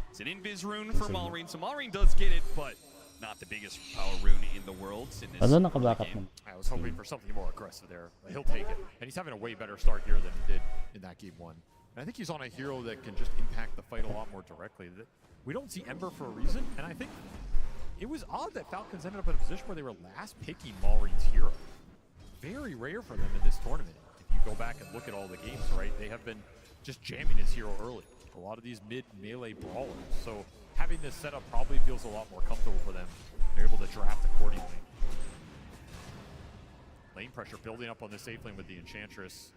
It's an Invis rune for Malrine, so Malrine does get it, but not the biggest power rune in the world in this game. I was hoping for something more aggressive there, but he'll take it. And he's having a way better start here than he did in that game 1. And I think he's on a hero that can just impact the fight a lot more directly. We don't see Ember for a reason, and I think it was odd that Falcons ended up in a position where they were last picking Malrine's hero. Very rare for them in this tournament. If you go back and look at all the games, right, they have been just jamming his hero early. A lot of these mid-melee brawlers. So having this setup probably feels a lot more comfortable for them. They're able to draft accordingly. Lane pressure building up on the safe lane with the Enchantress.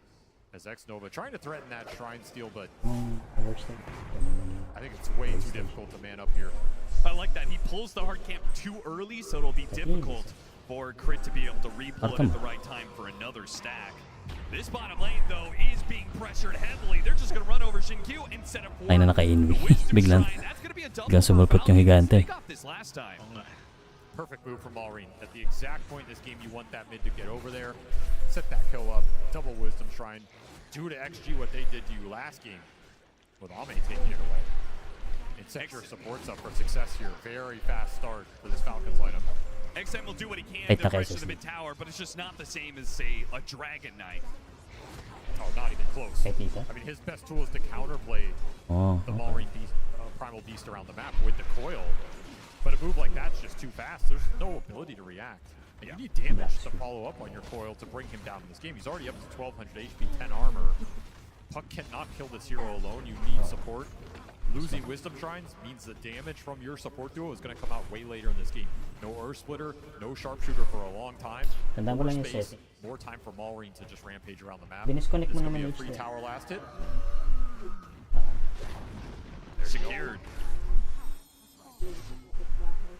As Xnova trying to threaten that Shrine steal, but I think it's way too difficult to man up here. I like that. He pulls the hard camp too early, so it'll be difficult for Crit to be able to re-pull it at the right time for another stack. This bottom lane, though, is being pressured heavily. They're just going to run over Xingqiu and set up for Ay na naka-envy. Biglang sumulpot yung Higante. Perfect move from Malrine. At the exact point in this game, you want that mid to get over there. Set that kill up. Double Wisdom Shrine. Do to XG what they did to you last game, with Ame taking it away. And set your supports up for success here. Very fast start for this Falcons lineup. XM will do what he can to pressure the mid tower, but it's just not the same as, say, a Dragon Knight. Oh, not even close. I mean, his best tool is to counterplay the Malrine beast, Primal Beast around the map with the coil. But a move like that's just too fast. There's no ability to react. And you need damage to follow up on your coil to bring him down in this game. He's already up to 1200 HP, 10 armor. Puck cannot kill this hero alone. You need support. Losing Wisdom Shrines means the damage from your support duo is going to come out way later in this game. No Earth Splitter, no Sharpshooter for a long time. More space, more time for Malrine to just rampage around the map. This is going to be a free tower last hit. Secured.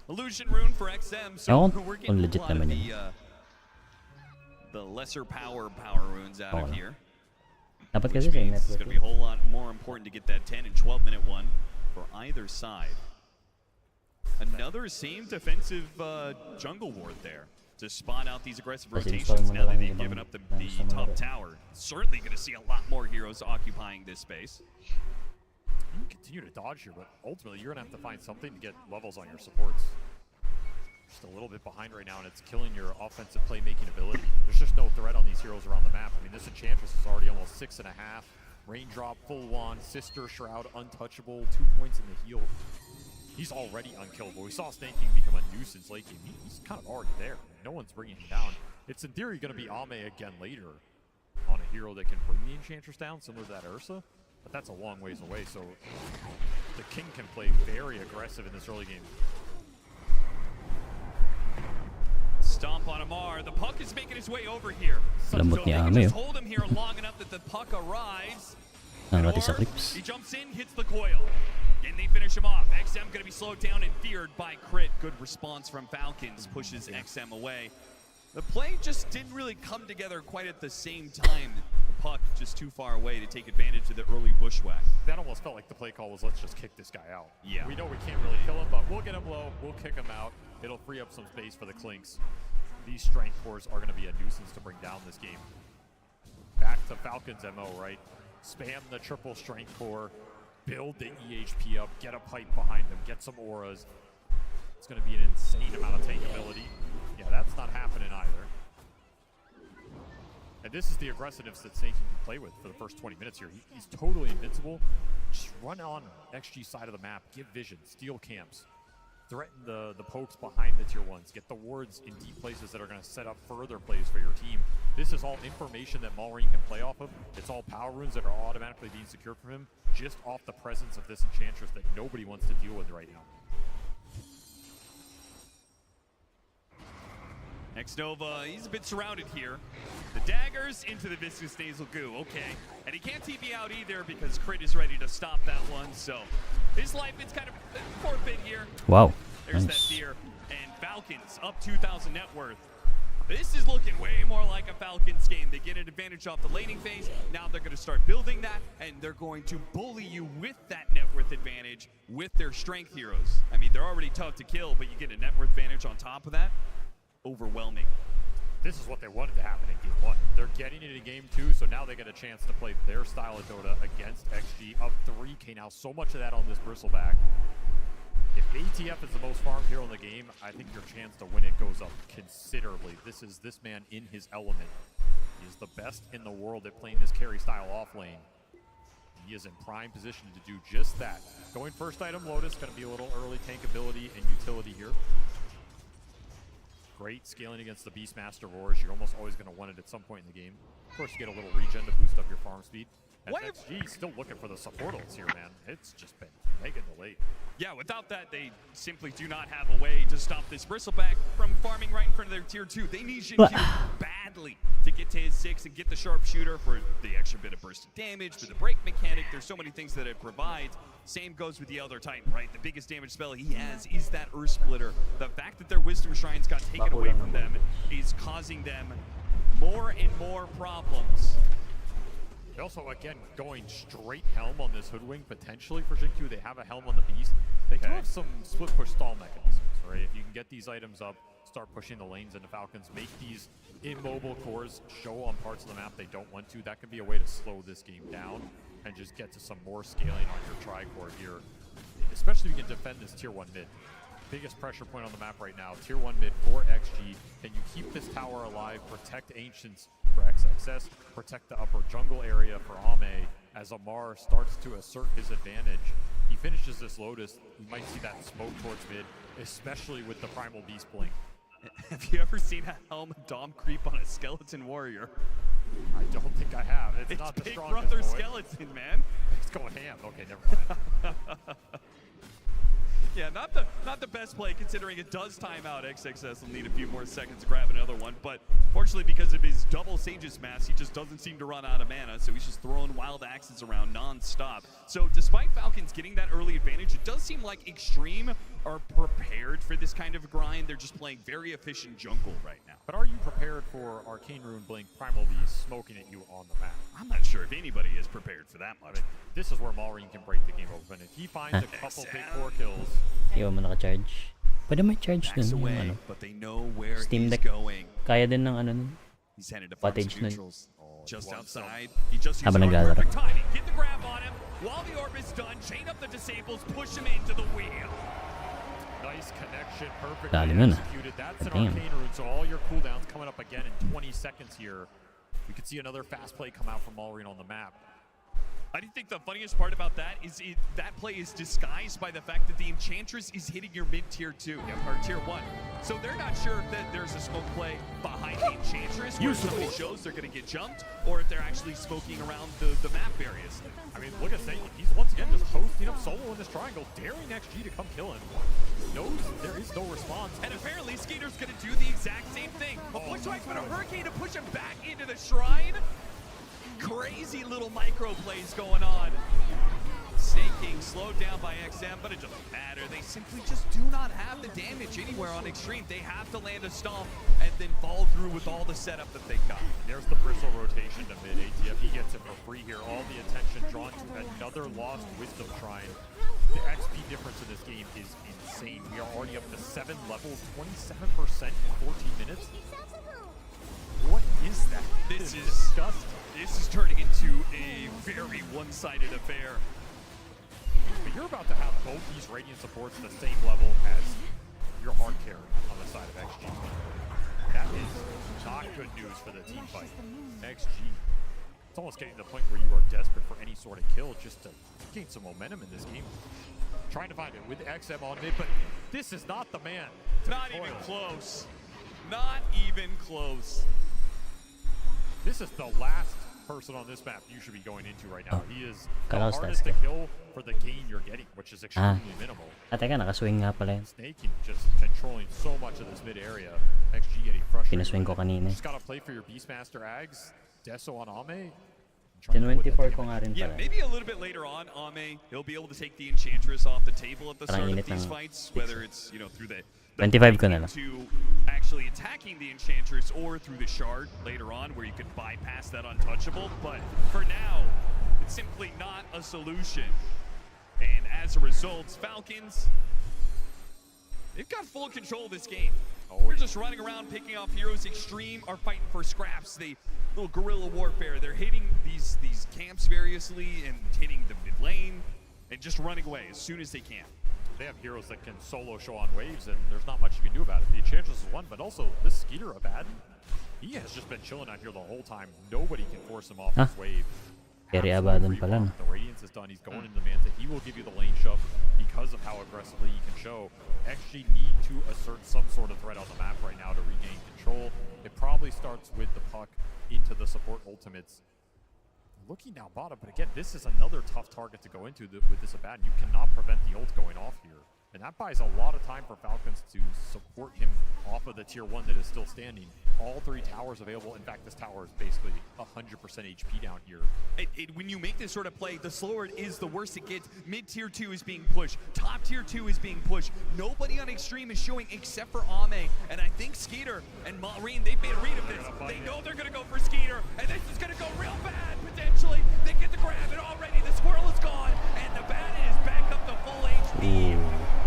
Illusion rune for XM, so we're getting a lot of the lesser power runes out of here. Which means it's going to be a whole lot more important to get that 10 and 12 minute one for either side. Another same defensive jungle ward there to spawn out these aggressive rotations now that they've given up the top tower. Certainly going to see a lot more heroes occupying this space. You can continue to dodge here, but ultimately you're going to have to find something to get levels on your supports. Just a little bit behind right now, and it's killing your offensive playmaking ability. There's just no threat on these heroes around the map. I mean, this Enchantress is already almost 6.5. Raindrop, full wand, Sister Shroud, untouchable, 2 points in the heal. He's already unkillable. We saw Snake King become a nuisance late game. He's kind of already there. No one's bringing him down. It's in theory going to be Ame again later on a hero that can bring the Enchantress down, similar to that Ursa. But that's a long ways away, so the King can play very aggressive in this early game. Stomp on Amar. The puck is making his way over here. So they can just hold him here long enough that the puck arrives. He jumps in, hits the coil. And they finish him off. XM going to be slowed down and feared by Crit. Good response from Falcons. Pushes XM away. The play just didn't really come together quite at the same time. The puck just too far away to take advantage of the early bushwhack. That almost felt like the play call was, let's just kick this guy out. Yeah. We know we can't really kill him, but we'll get him low. We'll kick him out. It'll free up some space for the Clinkz. These strength cores are going to be a nuisance to bring down this game. Back to Falcons MO, right? Spam the triple strength core. Build the EHP up. Get a pipe behind them. Get some auras. It's going to be an insane amount of tank ability. Yeah, that's not happening either. And this is the aggressiveness that Saint can play with for the first 20 minutes here. He's totally invincible. Just run on XG side of the map, give vision, steal camps, threaten the pokes behind the tier 1s, get the wards in deep places that are going to set up further plays for your team. This is all information that Malrine can play off of. It's all power runes that are automatically being secured from him just off the presence of this Enchantress that nobody wants to deal with right now. Xnova, he's a bit surrounded here. The daggers into the Viscous Nasal Goo, okay. And he can't TP out either because Crit is ready to stop that one, so his life is kind of forfeit here. Wow. There's Nice. that fear. And Falcons up 2,000 net worth. This is looking way more like a Falcons game. They get an advantage off the laning phase. Now they're going to start building that, and they're going to bully you with that net worth advantage with their strength heroes. I mean, they're already tough to kill, but you get a net worth advantage on top of that. Overwhelming. This is what they wanted to happen in game 1. They're getting it in game 2, so now they get a chance to play their style of Dota against XG up 3K. Now, so much of that on this Bristleback. If ATF is the most farmed hero in the game, I think your chance to win it goes up considerably. This is this man in his element. He is the best in the world at playing this carry style off lane. He is in prime position to do just that. Going first item, Lotus, going to be a little early tank ability and utility here. Great scaling against the Beastmaster Roars. You're almost always going to want it at some point in the game. Of course, you get a little regen to boost up your farm speed. XG still looking for the support ults here, man. It's just been mega delayed. Yeah, without that, they simply do not have a way to stop this Bristleback from farming right in front of their tier 2. They need Xingqiu badly to get to his 6 and get the sharpshooter for the extra bit of burst of damage, for the break mechanic. There's so many things that it provides. Same goes with the Elder Titan, right? The biggest damage spell he has is that Earth Splitter. The fact that their Wisdom Shrines got taken away from them is causing them more and more problems. They also, again, going straight Helm on this Hoodwink, potentially for Xingqiu. They have a Helm on the Beast. They do have some split push stall mechanisms, right? If you can get these items up, start pushing the lanes into Falcons, make these immobile cores show on parts of the map they don't want to, that could be a way to slow this game down and just get to some more scaling on your tri-core here. Especially if you can defend this tier 1 mid. Biggest pressure point on the map right now, tier 1 mid for XG. Can you keep this tower alive, protect Ancients for XXS, protect the upper jungle area for Ame as Amar starts to assert his advantage. He finishes this Lotus, you might see that smoke towards mid, especially with the Primal Beast blink. Have you ever seen a Helm Dom creep on a Skeleton Warrior? I don't think I have. It's not the Big strongest Brother boy. Skeleton, man. He's going ham. Okay, never mind. Yeah, not the best play considering it does time out. XXS will need a few more seconds to grab another one, but fortunately because of his double Sage's Mass, he just doesn't seem to run out of mana, so he's just throwing wild axes around non-stop. So despite Falcons getting that early advantage, it does seem like Extreme are prepared for this kind of grind. They're just playing very efficient jungle right now. But are you prepared for Arcane Rune Blink Primal Beast smoking at you on the map? I'm not sure if anybody is prepared for that much. This is where Malrine can break the game open. If he finds a couple big core kills, Iwan mo naka-charge. Pwede may charge dun yung ano. But they know where Steam he's Deck. going. Kaya din ng ano nun. He's headed to Wattage nun. neutrals. Just outside. He just used Habang our naglalaro. perfect timing. Get the grab on him. While the orb is done, chain up the disables, push him into the wheel. nice connection, perfectly Dali nun. executed. That's an Damn. Arcane Rune, so all your cooldowns coming up again in 20 seconds here. We could see another fast play come out from Malrine on the map. I do think the funniest part about that is that play is disguised by the fact that the Enchantress is hitting your mid-tier 2, or tier 1. So they're not sure that there's a smoke play behind the Enchantress where somebody shows they're going to get jumped, or if they're actually smoking around the map areas. I mean, look at Saint. He's once again just posting up solo in this triangle, daring XG to come kill him. Knows there is no response. And apparently Skeeter's going to do the exact same thing. A push back with a Hurricane to push him back into the shrine. Crazy little micro plays going on. Snake King slowed down by XM, but it doesn't matter. They simply just do not have the damage anywhere on Extreme. They have to land a stomp and then fall through with all the setup that they got. There's the Bristle rotation to mid. ATF, he gets it for free here. All the attention drawn to another lost Wisdom Shrine. The XP difference in this game is insane. We are already up to 7 levels, 27% in 14 minutes. What is that? This is disgusting. This is turning into a very one-sided affair. But you're about to have both these Radiant supports the same level as your hard carry on the side of XG. That is not good news for the team fight. XG, it's almost getting to the point where you are desperate for any sort of kill just to gain some momentum in this game. Trying to find it with XM on mid, but this is not the man. Not even close. Not even close. This is the last person on this map you should be going into right now. He is the Kala hardest to kill for the gain you're getting, which is extremely minimal. Teka, nakaswing nga pala yun. Snake just controlling so much of this mid area. XG getting frustrated. Pinaswing ko kanina. Just gotta play for your Beastmaster Ags. Deso on Ame. 24 ko nga rin Yeah, pala. maybe a little bit later on, Ame, he'll be able to take the Enchantress off the table at the Parang start of init these ng fights, whether it's, you know, through the 25 ko na lang. to actually attacking the Enchantress or through the Shard later on where you could bypass that untouchable. But for now, it's simply not a solution. And as a result, Falcons, they've got full control of this game. We're just running around picking off heroes. Extreme are fighting for scraps. They little guerrilla warfare. They're hitting these camps variously and hitting the mid lane and just running away as soon as they can. They have heroes that can solo show on waves, and there's not much you can do about it. The Enchantress is one, but also this Skeeter Abaddon, he has just been chilling out here the whole time. Nobody can force him off this wave. Carry Abaddon pala, no? The Radiance is done. He's going into the Manta. He will give you the lane shove because of how aggressively he can show. XG need to assert some sort of threat on the map right now to regain control. It probably starts with the puck into the support ultimates. Looking down bottom, but again, this is another tough target to go into with this Abaddon. You cannot prevent the ult going off here. And that buys a lot of time for Falcons to support him off of the tier 1 that is still standing. All 3 towers available. In fact, this tower is basically 100% HP down here. When you make this sort of play, the slower it is, the worse it gets. Mid tier 2 is being pushed. Top tier 2 is being pushed. Nobody on Extreme is showing except for Ame. And I think Skeeter and Maureen, they've made a read of this. They know they're going to go for Skeeter. And this is going to go real bad, potentially. They get the grab, and already the squirrel is gone. And the Abaddon is back up to full HP.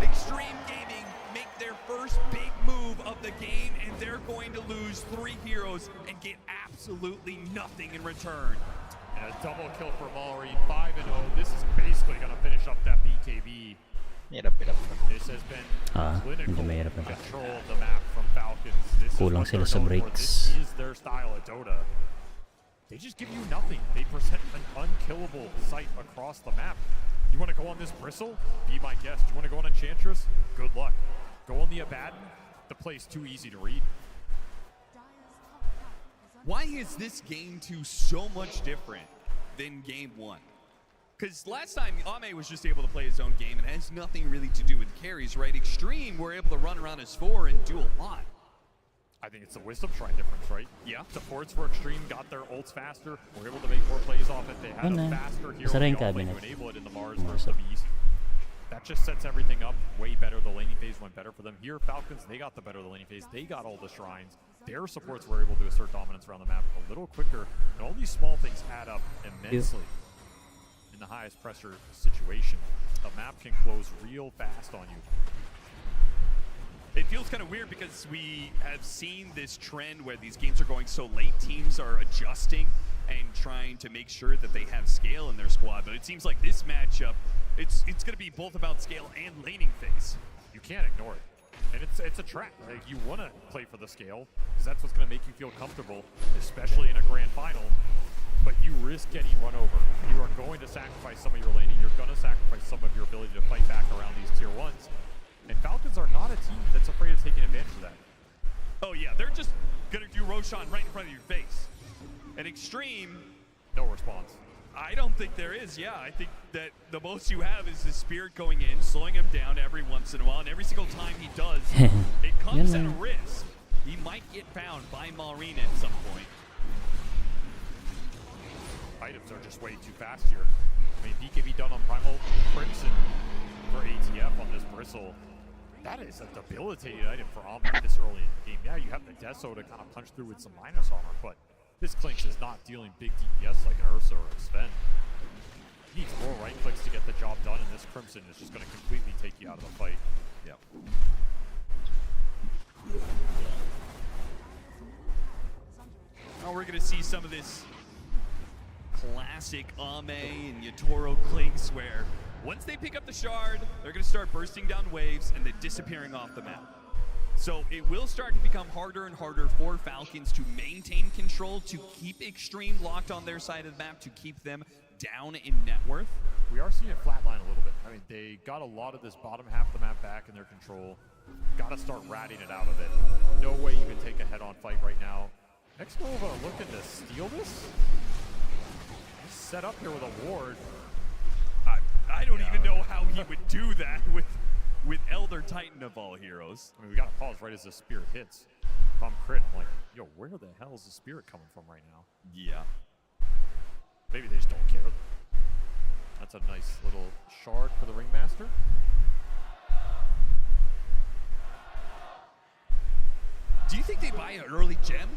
Extreme Gaming make their first big move of the game, and they're going to lose 3 heroes and get absolutely nothing in return. And a double kill for Maureen, 5-0. This is basically going to finish up that BKB. This has been clinical control of the map from Falcons. This Kulang is sila what sa they're known for. breaks. This is their style of Dota. They just give you nothing. They present an unkillable sight across the map. You want to go on this Bristle? Be my guest. You want to go on Enchantress? Good luck. Go on the Abaddon? The play's too easy to read. Why is this game 2 so much different than game 1? Because last time Ame was just able to play his own game and has nothing really to do with carries, right? Extreme were able to run around as 4 and do a lot. I think it's the Wisdom Shrine difference, right? Yeah. Supports for Extreme got their ults faster, were able to make more plays off it. They had a faster hero to enable it in the Mars versus the Beast. That just sets everything up way better. The laning phase went better for them. Here, Falcons, they got the better of the laning phase. They got all the shrines. Their supports were able to assert dominance around the map a little quicker. And all these small things add up immensely in the highest pressure situation. The map can close real fast on you. It feels kind of weird because we have seen this trend where these games are going so late. Teams are adjusting and trying to make sure that they have scale in their squad. But it seems like this matchup, it's going to be both about scale and laning phase. You can't ignore it. And it's a trap. Like, you want to play for the scale because that's what's going to make you feel comfortable, especially in a grand final. But you risk getting run over. You are going to sacrifice some of your laning. You're going to sacrifice some of your ability to fight back around these tier 1s. And Falcons are not a team that's afraid of taking advantage of that. Oh yeah, they're just gonna do Roshan right in front of your face. And Extreme, no response. I don't think there is, yeah. I think that the most you have is the Spirit going in, slowing him down every once in a while, and every single time he does, it comes at a risk. He might get found by Maureen at some point. Items are just way too fast here. I mean, BKB done on Primal Crimson for ATF on this Bristle. That is a debilitating item for Ame this early in the game. Yeah, you have the Deso to kind of punch through with some minus armor, but this Clinks is not dealing big DPS like an Ursa or a Sven. He needs more right clicks to get the job done, and this Crimson is just going to completely take you out of the fight. Yep. Now we're going to see some of this classic Ame and Yatoro Clinks where once they pick up the Shard, they're going to start bursting down waves and then disappearing off the map. So it will start to become harder and harder for Falcons to maintain control, to keep Extreme locked on their side of the map, to keep them down in net worth. We are seeing it flatline a little bit. I mean, they got a lot of this bottom half of the map back in their control. Got to start ratting it out of it. No way you can take a head-on fight right now. Xnova looking to steal this. He's set up here with a ward. I don't even know how he would do that with Elder Titan of all heroes. I mean, we got to pause right as the Spirit hits. If I'm crit, I'm like, yo, where the hell is the Spirit coming from right now? Yeah. Maybe they just don't care. That's a nice little shard for the Ringmaster. Do you think they buy an early gem?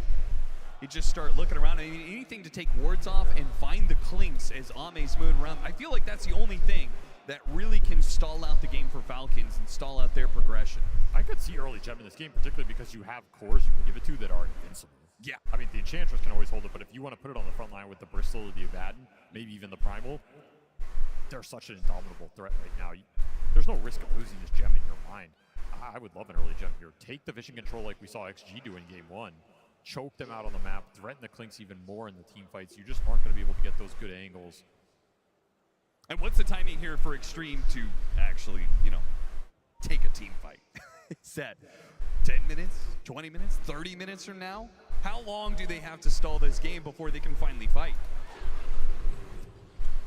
You just start looking around, I mean, anything to take wards off and find the clinks as Ame's moving around. I feel like that's the only thing that really can stall out the game for Falcons and stall out their progression. I could see early gem in this game, particularly because you have cores you can give it to that are invincible. Yeah. I mean, the Enchantress can always hold it, but if you want to put it on the front line with the Bristol or the Abaddon, maybe even the Primal, they're such an indomitable threat right now. There's no risk of losing this gem in your mind. I would love an early gem here. Take the vision control like we saw XG do in game 1. Choke them out on the map, threaten the Clinks even more in the team fights. You just aren't going to be able to get those good angles. And what's the timing here for Extreme to actually, take a team fight? Is that 10 minutes, 20 minutes, 30 minutes from now? How long do they have to stall this game before they can finally fight?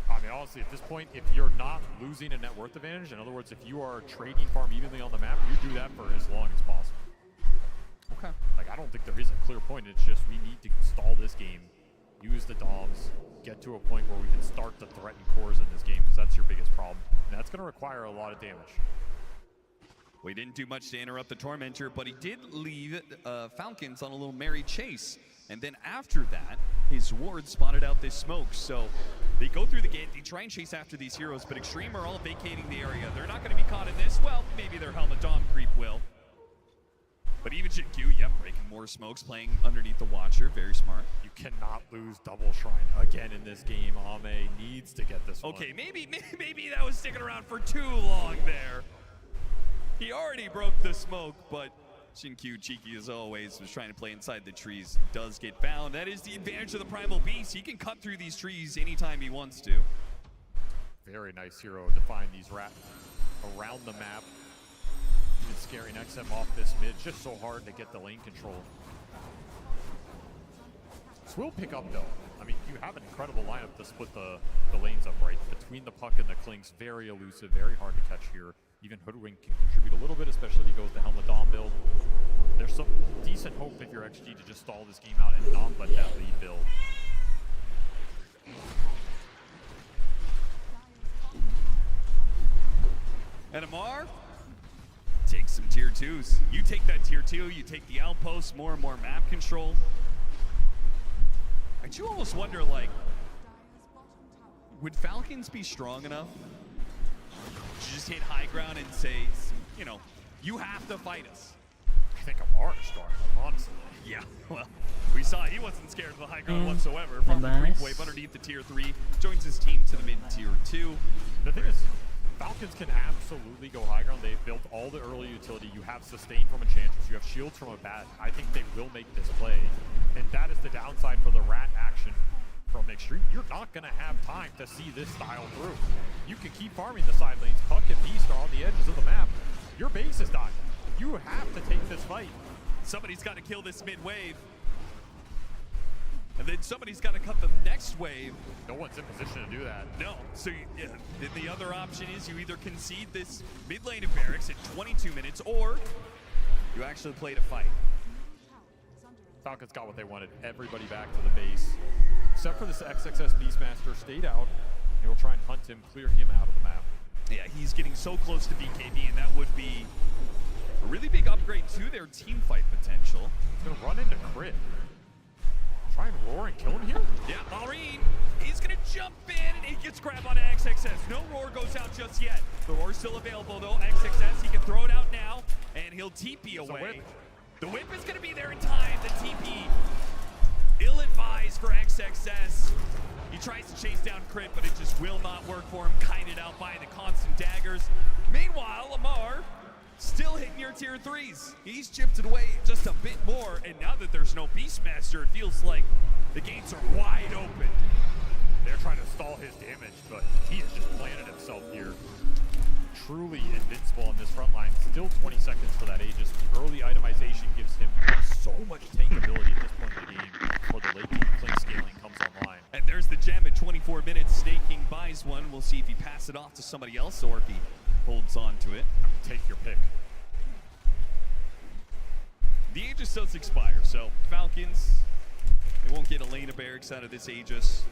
I mean, honestly, at this point, if you're not losing a net worth advantage, in other words, if you are trading farm evenly on the map, you do that for as long as possible. Okay. Like, I don't think there is a clear point. It's just we need to stall this game, use the DOMs, get to a point where we can start to threaten cores in this game, because that's your biggest problem. And that's going to require a lot of damage. We didn't do much to interrupt the Tormentor, but he did leave Falcons on a little merry chase. And then after that, his ward spotted out this smoke. So they go through the gate, they try and chase after these heroes, but Extreme are all vacating the area. They're not going to be caught in this. Well, maybe their Helmet Dom creep will. But even Jin-Q, yep, breaking more smokes, playing underneath the Watcher. Very smart. You cannot lose Double Shrine again in this game. Ame needs to get this one. Okay, maybe that was sticking around for too long there. He already broke the smoke, but Jin-Q, cheeky as always, was trying to play inside the trees. Does get found. That is the advantage of the Primal Beast. He can cut through these trees anytime he wants to. Very nice hero to find these rats around the map. Even scaring XM off this mid. Just so hard to get the lane control. This will pick up though. I mean, you have an incredible lineup to split the lanes up right. Between the Puck and the Clinks, very elusive, very hard to catch here. Even Hoodwink can contribute a little bit, especially if he goes the Helmet Dom build. There's some decent hope if you're XG to just stall this game out and not let that lead build. And Amar takes some tier 2s. You take that tier 2, you take the outpost, more and more map control. And you almost wonder, like, would Falcons be strong enough to just hit high ground and say, you have to fight us? I think Amar is strong, honestly. Yeah, well, we saw he wasn't scared of the high ground whatsoever. From the creep wave underneath the tier 3, joins his team to the mid tier 2. The thing is, Falcons can absolutely go high ground. They've built all the early utility. You have sustain from Enchantress. You have shields from Abaddon. I think they will make this play. And that is the downside for the rat action from Extreme. You're not going to have time to see this style through. You can keep farming the side lanes. Puck and Beast are on the edges of the map. Your base is dying. You have to take this fight. Somebody's got to kill this mid wave. And then somebody's got to cut the next wave. No one's in position to do that. No. So the other option is you either concede this mid lane of Barracks at 22 minutes, or you actually play to fight. Falcons got what they wanted. Everybody back to the base. Except for this XXS Beastmaster stayed out. They will try and hunt him, clear him out of the map. Yeah, he's getting so close to BKB, and that would be a really big upgrade to their team fight potential. He's going to run into crit. Try and roar and kill him here? Yeah, Maureen, he's going to jump in, and he gets grabbed on XXS. No roar goes out just yet. The roar's still available, though. XXS, he can throw it out now, and he'll TP away. The whip is going to be there in time. The TP, ill-advised for XXS. He tries to chase down crit, but it just will not work for him. Kited out by the constant daggers. Meanwhile, Amar Still hitting your tier 3s. He's chipped it away just a bit more, and now that there's no Beastmaster, it feels like the gates are wide open. They're trying to stall his damage, but he has just planted himself here. Truly invincible on this front line. Still 20 seconds for that Aegis. The early itemization gives him so much tank ability at this point in the game before the late game Blink scaling comes online. And there's the gem at 24 minutes. Snaking buys one. We'll see if he passes it off to somebody else or if he holds on to it. Take your pick. The Aegis does expire, so Falcons, they won't get a lane of barracks out of this Aegis.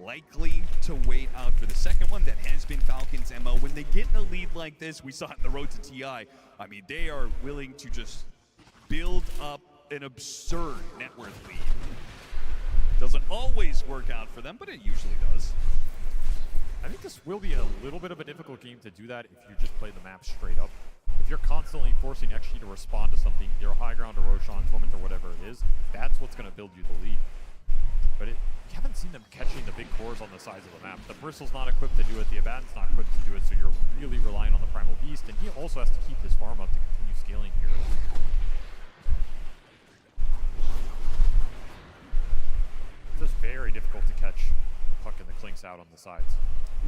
Likely to wait out for the second one. That has been Falcons' MO. When they get in a lead like this, we saw it in the road to TI. I mean, they are willing to just build up an absurd net worth lead. Doesn't always work out for them, but it usually does. I think this will be a little bit of a difficult game to do that if you just play the map straight up. If you're constantly forcing XG to respond to something, either high ground or Roshan, Torment, or whatever it is, that's what's going to build you the lead. But you haven't seen them catching the big cores on the sides of the map. The Bristle's not equipped to do it, the Abaddon's not equipped to do it, so you're really relying on the Primal Beast, and he also has to keep his farm up to continue scaling here. It's just very difficult to catch the puck and the Clinks out on the sides.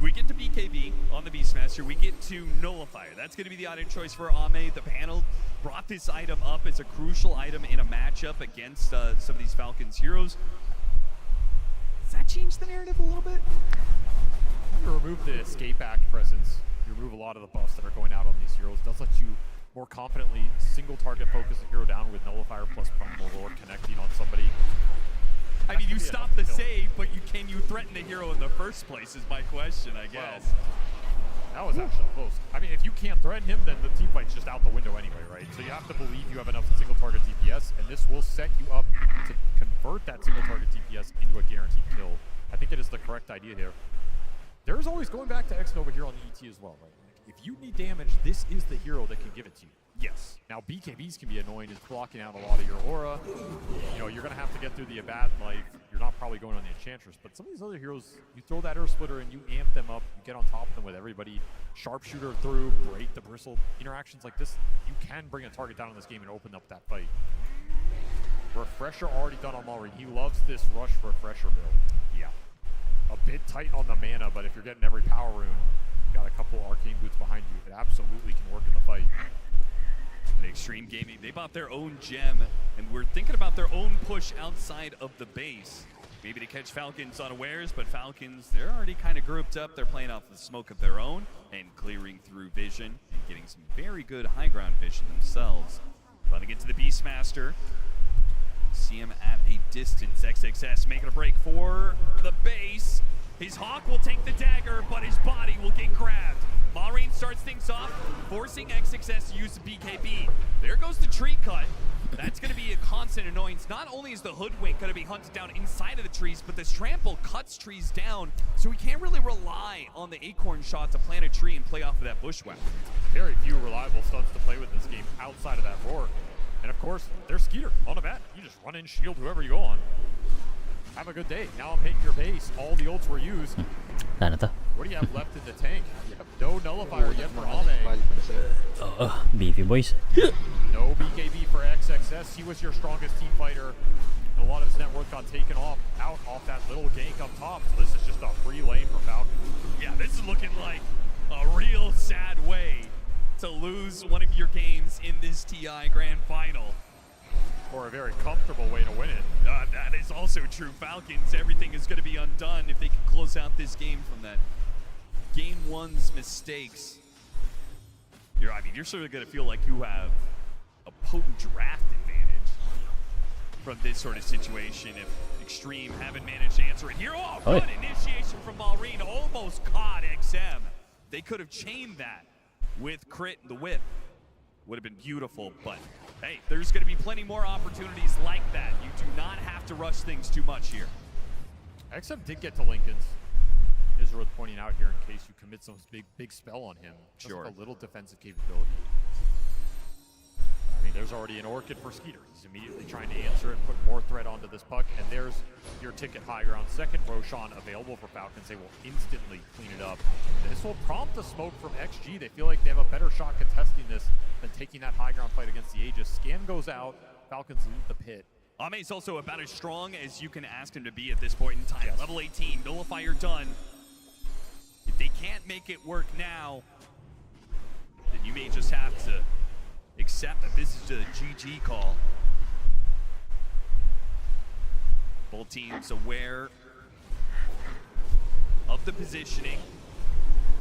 We get to BKB on the Beastmaster. We get to Nullifier. That's going to be the item choice for Ame. The panel brought this item up as a crucial item in a matchup against some of these Falcons heroes. Does that change the narrative a little bit? You remove the escape act presence, you remove a lot of the buffs that are going out on these heroes. It does let you more confidently single target focus a hero down with Nullifier plus Primal or connecting on somebody. I mean, you stop the save, but can you threaten the hero in the first place is my question, I guess. That was actually close. I mean, if you can't threaten him, then the team fight's just out the window anyway, right? So you have to believe you have enough single target DPS, and this will set you up to convert that single target DPS into a guaranteed kill. I think it is the correct idea here. There's always going back to Xnova here on the ET as well, right? Like, if you need damage, this is the hero that can give it to you. Yes. Now, BKBs can be annoying. It's blocking out a lot of your aura. You know, you're going to have to get through the Abaddon life. You're not probably going on the Enchantress. But some of these other heroes, you throw that Earth Splitter and you amp them up. You get on top of them with everybody. Sharpshooter through, break the Bristle. Interactions like this, you can bring a target down in this game and open up that fight. Refresher already done on Malrine. He loves this rush Refresher build. Yeah. A bit tight on the mana, but if you're getting every power rune, got a couple Arcane Boots behind you, it absolutely can work in the fight. And Extreme Gaming, they bought their own gem, and we're thinking about their own push outside of the base. Maybe to catch Falcons unawares, but Falcons, they're already kind of grouped up. They're playing off the smoke of their own and clearing through vision and getting some very good high ground vision themselves. Running into the Beastmaster. See him at a distance. XXS making a break for the base. His Hawk will take the dagger, but his body will get grabbed. Malrine starts things off, forcing XXS to use the BKB. There goes the tree cut. That's going to be a constant annoyance. Not only is the Hoodwink going to be hunted down inside of the trees, but this trample cuts trees down, so we can't really rely on the Acorn shot to plant a tree and play off of that Bushwhack. Very few reliable stunts to play with this game outside of that roar. And of course, there's Skeeter on the bat. You just run in, shield whoever you go on. Have a good day. Now I'm hitting your base. All the ults were used. What do you have left in the tank? You have no Nullifier yet for Ame. Beefy boys. No BKB for XXS. He was your strongest team fighter. And a lot of his net worth got taken off that little gank up top. So this is just a free lane for Falcons. Yeah, this is looking like a real sad way to lose one of your games in this TI Grand Final. Or a very comfortable way to win it. That is also true. Falcons, everything is going to be undone if they can close out this game from that Game 1's mistakes. You're sort of going to feel like you have a potent draft advantage from this sort of situation if Extreme haven't managed to answer it here. Oh, good initiation from Malrine. Almost caught XM. They could have chained that with crit and the whip. Would have been beautiful, but hey, there's going to be plenty more opportunities like that. You do not have to rush things too much here. XM did get to Linken's. Israel pointing out here in case you commit some big spell on him. Sure. Just a little defensive capability. I mean, there's already an Orchid for Skeeter. He's immediately trying to answer it, put more threat onto this puck, and there's your ticket high ground. Second Roshan available for Falcons. They will instantly clean it up. This will prompt a smoke from XG. They feel like they have a better shot contesting risking this than taking that high ground fight against the Aegis. Scan goes out, Falcons leave the pit. Ame's also about as strong as you can ask him to be at this point in time. Yes. Level 18, Nullifier done. If they can't make it work now, then you may just have to accept that this is a GG call. Both teams aware of the positioning.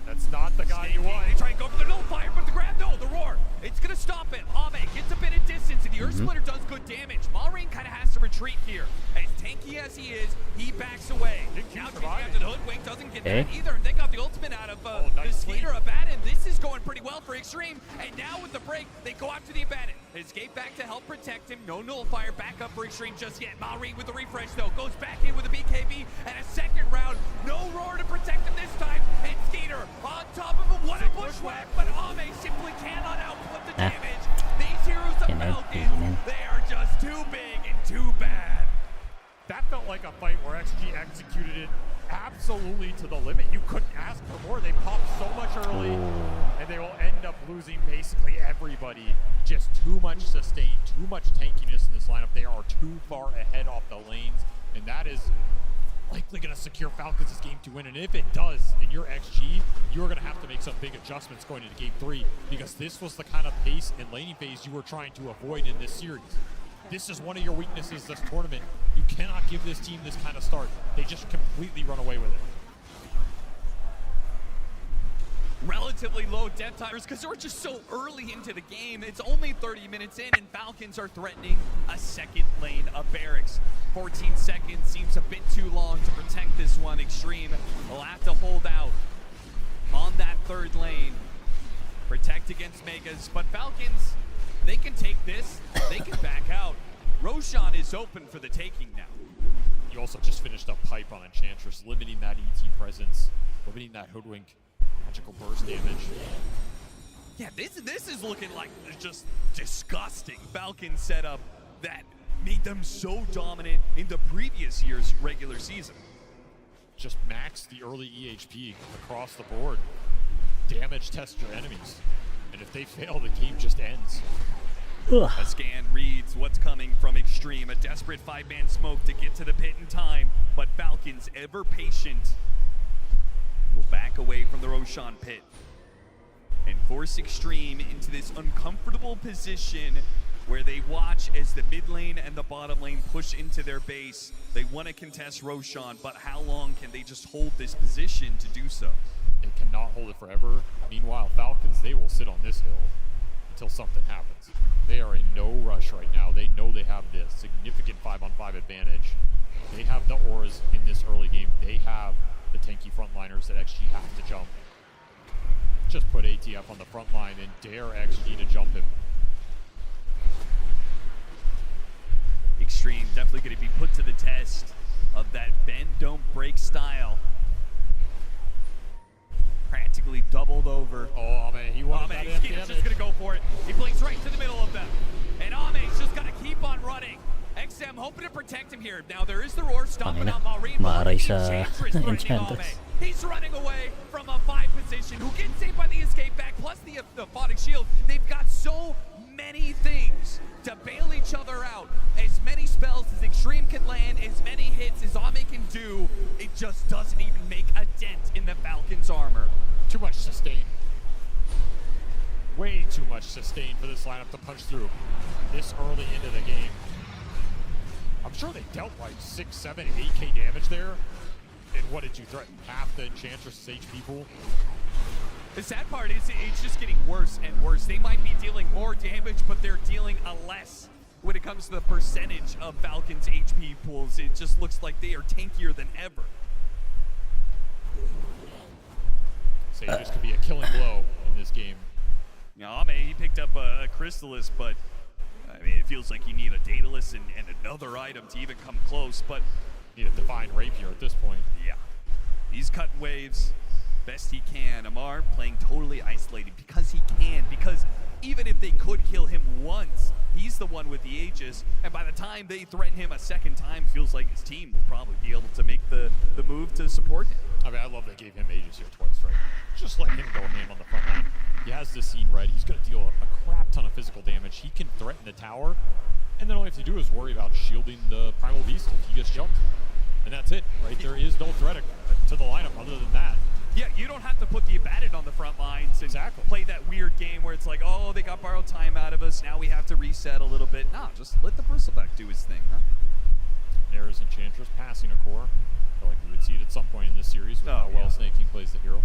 That's not the guy you want. They try and go for the Nullifier, but the grab, no, the roar. It's gonna stop it. Ame gets a bit of distance, and the Earth Splitter does good damage. Malrine kind of has to retreat here. As tanky as he is, he backs away. Now chasing after the Hoodwink, doesn't get that either. And they got the ultimate out of the Skeeter Abaddon. This is going pretty well for Extreme. And now with the break, they go after the Abaddon. Escape back to help protect him. No Nullifier back up for Extreme just yet. Malrine with the refresh though, goes back in with a BKB and a second round. No roar to protect him this time. And Skeeter on top of him. What a bushwhack, but Ame simply cannot output the damage. These heroes of Falcons, they are just too big and too bad. That felt like a fight where XG executed it absolutely to the limit. You couldn't ask for more. They popped so much early, and they will end up losing basically everybody. Just too much sustain, too much tankiness in this lineup. They are too far ahead off the lanes, and that is likely going to secure Falcons' game to win. And if it does, in your XG, you're going to have to make some big adjustments going into game 3, because this was the kind of pace and laning phase you were trying to avoid in this series. This is one of your weaknesses this tournament. You cannot give this team this kind of start. They just completely run away with it. Relatively low death timers because they're just so early into the game. It's only 30 minutes in, and Falcons are threatening a second lane of barracks. 14 seconds seems a bit too long to protect this one. Extreme will have to hold out on that third lane, protect against Megas, but Falcons, they can take this, they can back out. Roshan is open for the taking now. You also just finished up pipe on Enchantress, limiting that ET presence, limiting that Hoodwink magical burst damage. Yeah, this is looking like just disgusting Falcon setup that made them so dominant in the previous year's regular season. Just max the early EHP across the board. Damage test your enemies. And if they fail, the game just ends. A scan reads what's coming from Extreme. A desperate 5-man smoke to get to the pit in time. But Falcons, ever patient, will back away from the Roshan pit and force Extreme into this uncomfortable position where they watch as the mid lane and the bottom lane push into their base. They want to contest Roshan, but how long can they just hold this position to do so? They cannot hold it forever. Meanwhile, Falcons, they will sit on this hill until something happens. They are in no rush right now. They know they have the significant 5-on-5 advantage. They have the auras in this early game. They have the tanky frontliners that XG have to jump. Just put ATF on the front line and dare XG to jump him. Extreme definitely going to be put to the test of that bend don't break style. Practically doubled over. Oh, Ame, he wanted that Skeeter's just going to go for it. He plays right to the middle of them. And Ame's just got to keep on running. XM hoping to protect him here. Now there is the roar stomping out Malrine. Maaray sa Enchantress. He's running away from a 5 position. Who gets saved by the escape back plus the Aphotic Shield. They've got so many things to bail each other out. As many spells as Extreme can land, as many hits as Ame can do, it just doesn't even make a dent in the Falcons' armor. Too much sustain. Way too much sustain for this lineup to punch through this early into the game. I'm sure they dealt like 6, 7, 8k damage there. And what did you threaten? Half the Enchantress' HP pool? The sad part is it's just getting worse and worse. They might be dealing more damage, but they're dealing a less when it comes to the percentage of Falcons' HP pools. It just looks like they are tankier than ever. Sages could be a killing blow in this game. Ame, he picked up a Crystallis, but I mean, it feels like you need a Daedalus and another item to even come close, but need a Divine Rapier at this point. Yeah. He's cutting waves best he can. Amar playing totally isolated because he can, because even if they could kill him once, he's the one with the Aegis, and by the time they threaten him a second time, feels like his team will probably be able to make the move to support him. I mean, I love they gave him Aegis here twice, right? Just let him go ham on the front line. He has this scene read. He's going to deal a crap ton of physical damage. He can threaten the tower, and then all you have to do is worry about shielding the Primal Beast if he gets jumped. And that's it, right? There is no threat to the lineup other than that. Yeah, you don't have to put the Abaddon on the front lines and play that weird game where it's like, oh, they got borrowed time out of us, now we have to reset a little bit. Nah, just let the Bristleback do his thing, huh? There's Enchantress passing a core. I feel like we would see it at some point in this series with how well Snake King plays the hero.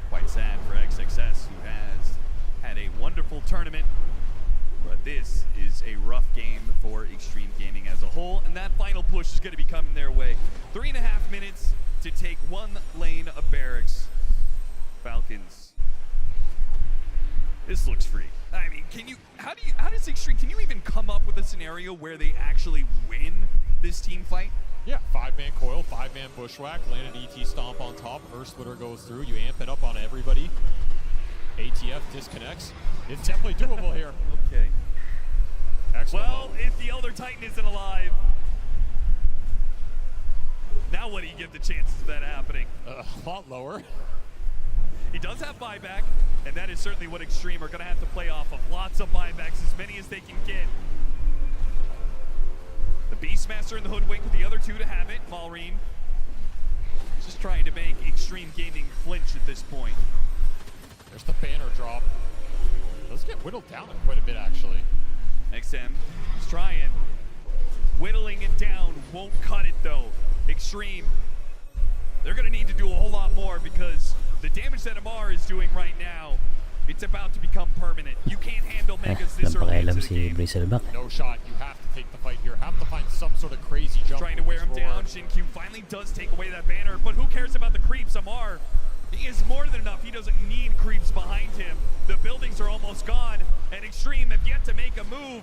Quite sad for XXS, who has had a wonderful tournament, but this is a rough game for Extreme Gaming as a whole, and that final push is going to be coming their way. 3.5 minutes to take one lane of barracks. Falcons. This looks free. I mean, how does Extreme, can you even come up with a scenario where they actually win this team fight? Yeah, 5-man coil, 5-man bushwhack, land an ET stomp on top, Earth Splitter goes through, you amp it up on everybody. ATF disconnects. It's definitely doable here. Okay. Excellent. Well, if the Elder Titan isn't alive, now what do you give the chances of that happening? A lot lower. He does have buyback, and that is certainly what Extreme are going to have to play off of. Lots of buybacks, as many as they can get. The Beastmaster and the Hoodwink with the other two to have it. Malrine just trying to make Extreme Gaming flinch at this point. There's the banner drop. Does get whittled down quite a bit, actually. XM is trying. Whittling it down won't cut it, though. Extreme, they're going to need to do a whole lot more because the damage that Amar is doing right now, it's about to become permanent. You can't handle Megas this early into the game. No shot. You have to take the fight here. Have to find some sort of crazy jump. Trying to wear him down. Shin-Q finally does take away that banner, but who cares about the creeps? Amar, he is more than enough. He doesn't need creeps behind him. The buildings are almost gone, and Extreme have yet to make a move.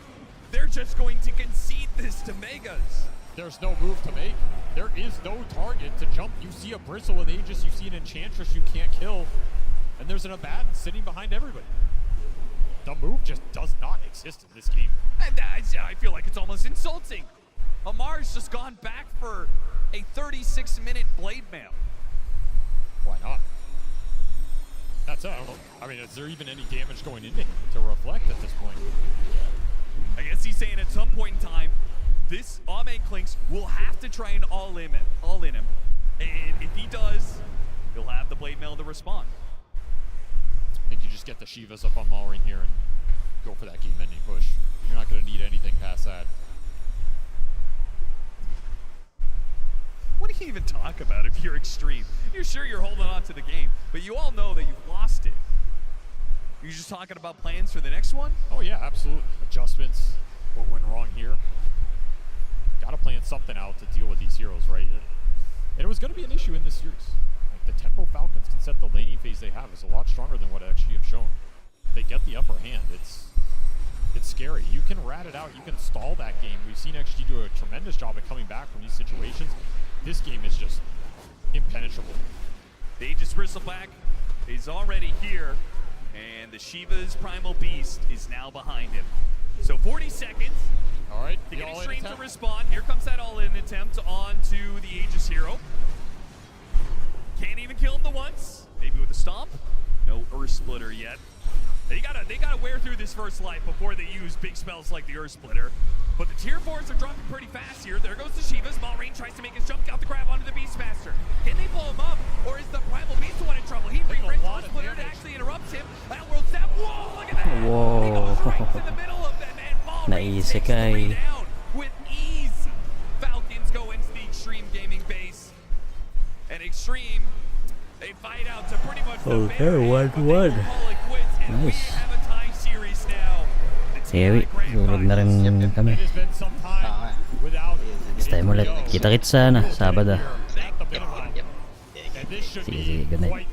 They're just going to concede this to Megas. There's no move to make. There is no target to jump. You see a Bristle with Aegis, you see an Enchantress you can't kill, and there's an Abaddon sitting behind everybody. The move just does not exist in this game. And I feel like it's almost insulting. Amar's just gone back for a 36-minute blade mail. Why not? That's it. I don't know. I mean, is there even any damage going into him to reflect at this point? I guess he's saying at some point in time, this Ame Clinks will have to try and all in him. And if he does, he'll have the blade mail to respond. I think you just get the Shivas up on Malrine here and go for that game-ending push. You're not going to need anything past that. What do you even talk about if you're Extreme? You're sure you're holding on to the game, but you all know that you've lost it. You're just talking about plans for the next one? Oh yeah, absolutely. Adjustments, what went wrong here. Gotta plan something out to deal with these heroes, right? And it was going to be an issue in this series. Like, the tempo Falcons can set the laning phase they have is a lot stronger than what XG have shown. They get the upper hand. It's scary. You can rat it out. You can stall that game. We've seen XG do a tremendous job at coming back from these situations. This game is just impenetrable. The Aegis Bristleback is already here, and the Shiva's Primal Beast is now behind him. So 40 seconds. All right, to get Extreme to respond. Here comes that all-in attempt onto the Aegis hero. Can't even kill him the once. Maybe with a stomp. No Earth Splitter yet. They gotta wear through this first life before they use big spells like the Earth Splitter. But the tier 4s are dropping pretty fast here. There goes the Shivas. Malrine tries to make his jump out the grab onto the Beastmaster. Can they blow him up? Or is the Primal Beast the one in trouble? He reframes Earth Splitter to actually interrupts him. That world step. Whoa, look at that. Whoa. He goes right to the middle of them, and Malrine takes the way down with ease. Falcons go into the Extreme Gaming base. And Extreme, they fight out to pretty much the okay, 1-1. Nice. Sige, tulog na rin kami. Next time ulit. Kita-kits sana, Sabado. Sige, good night.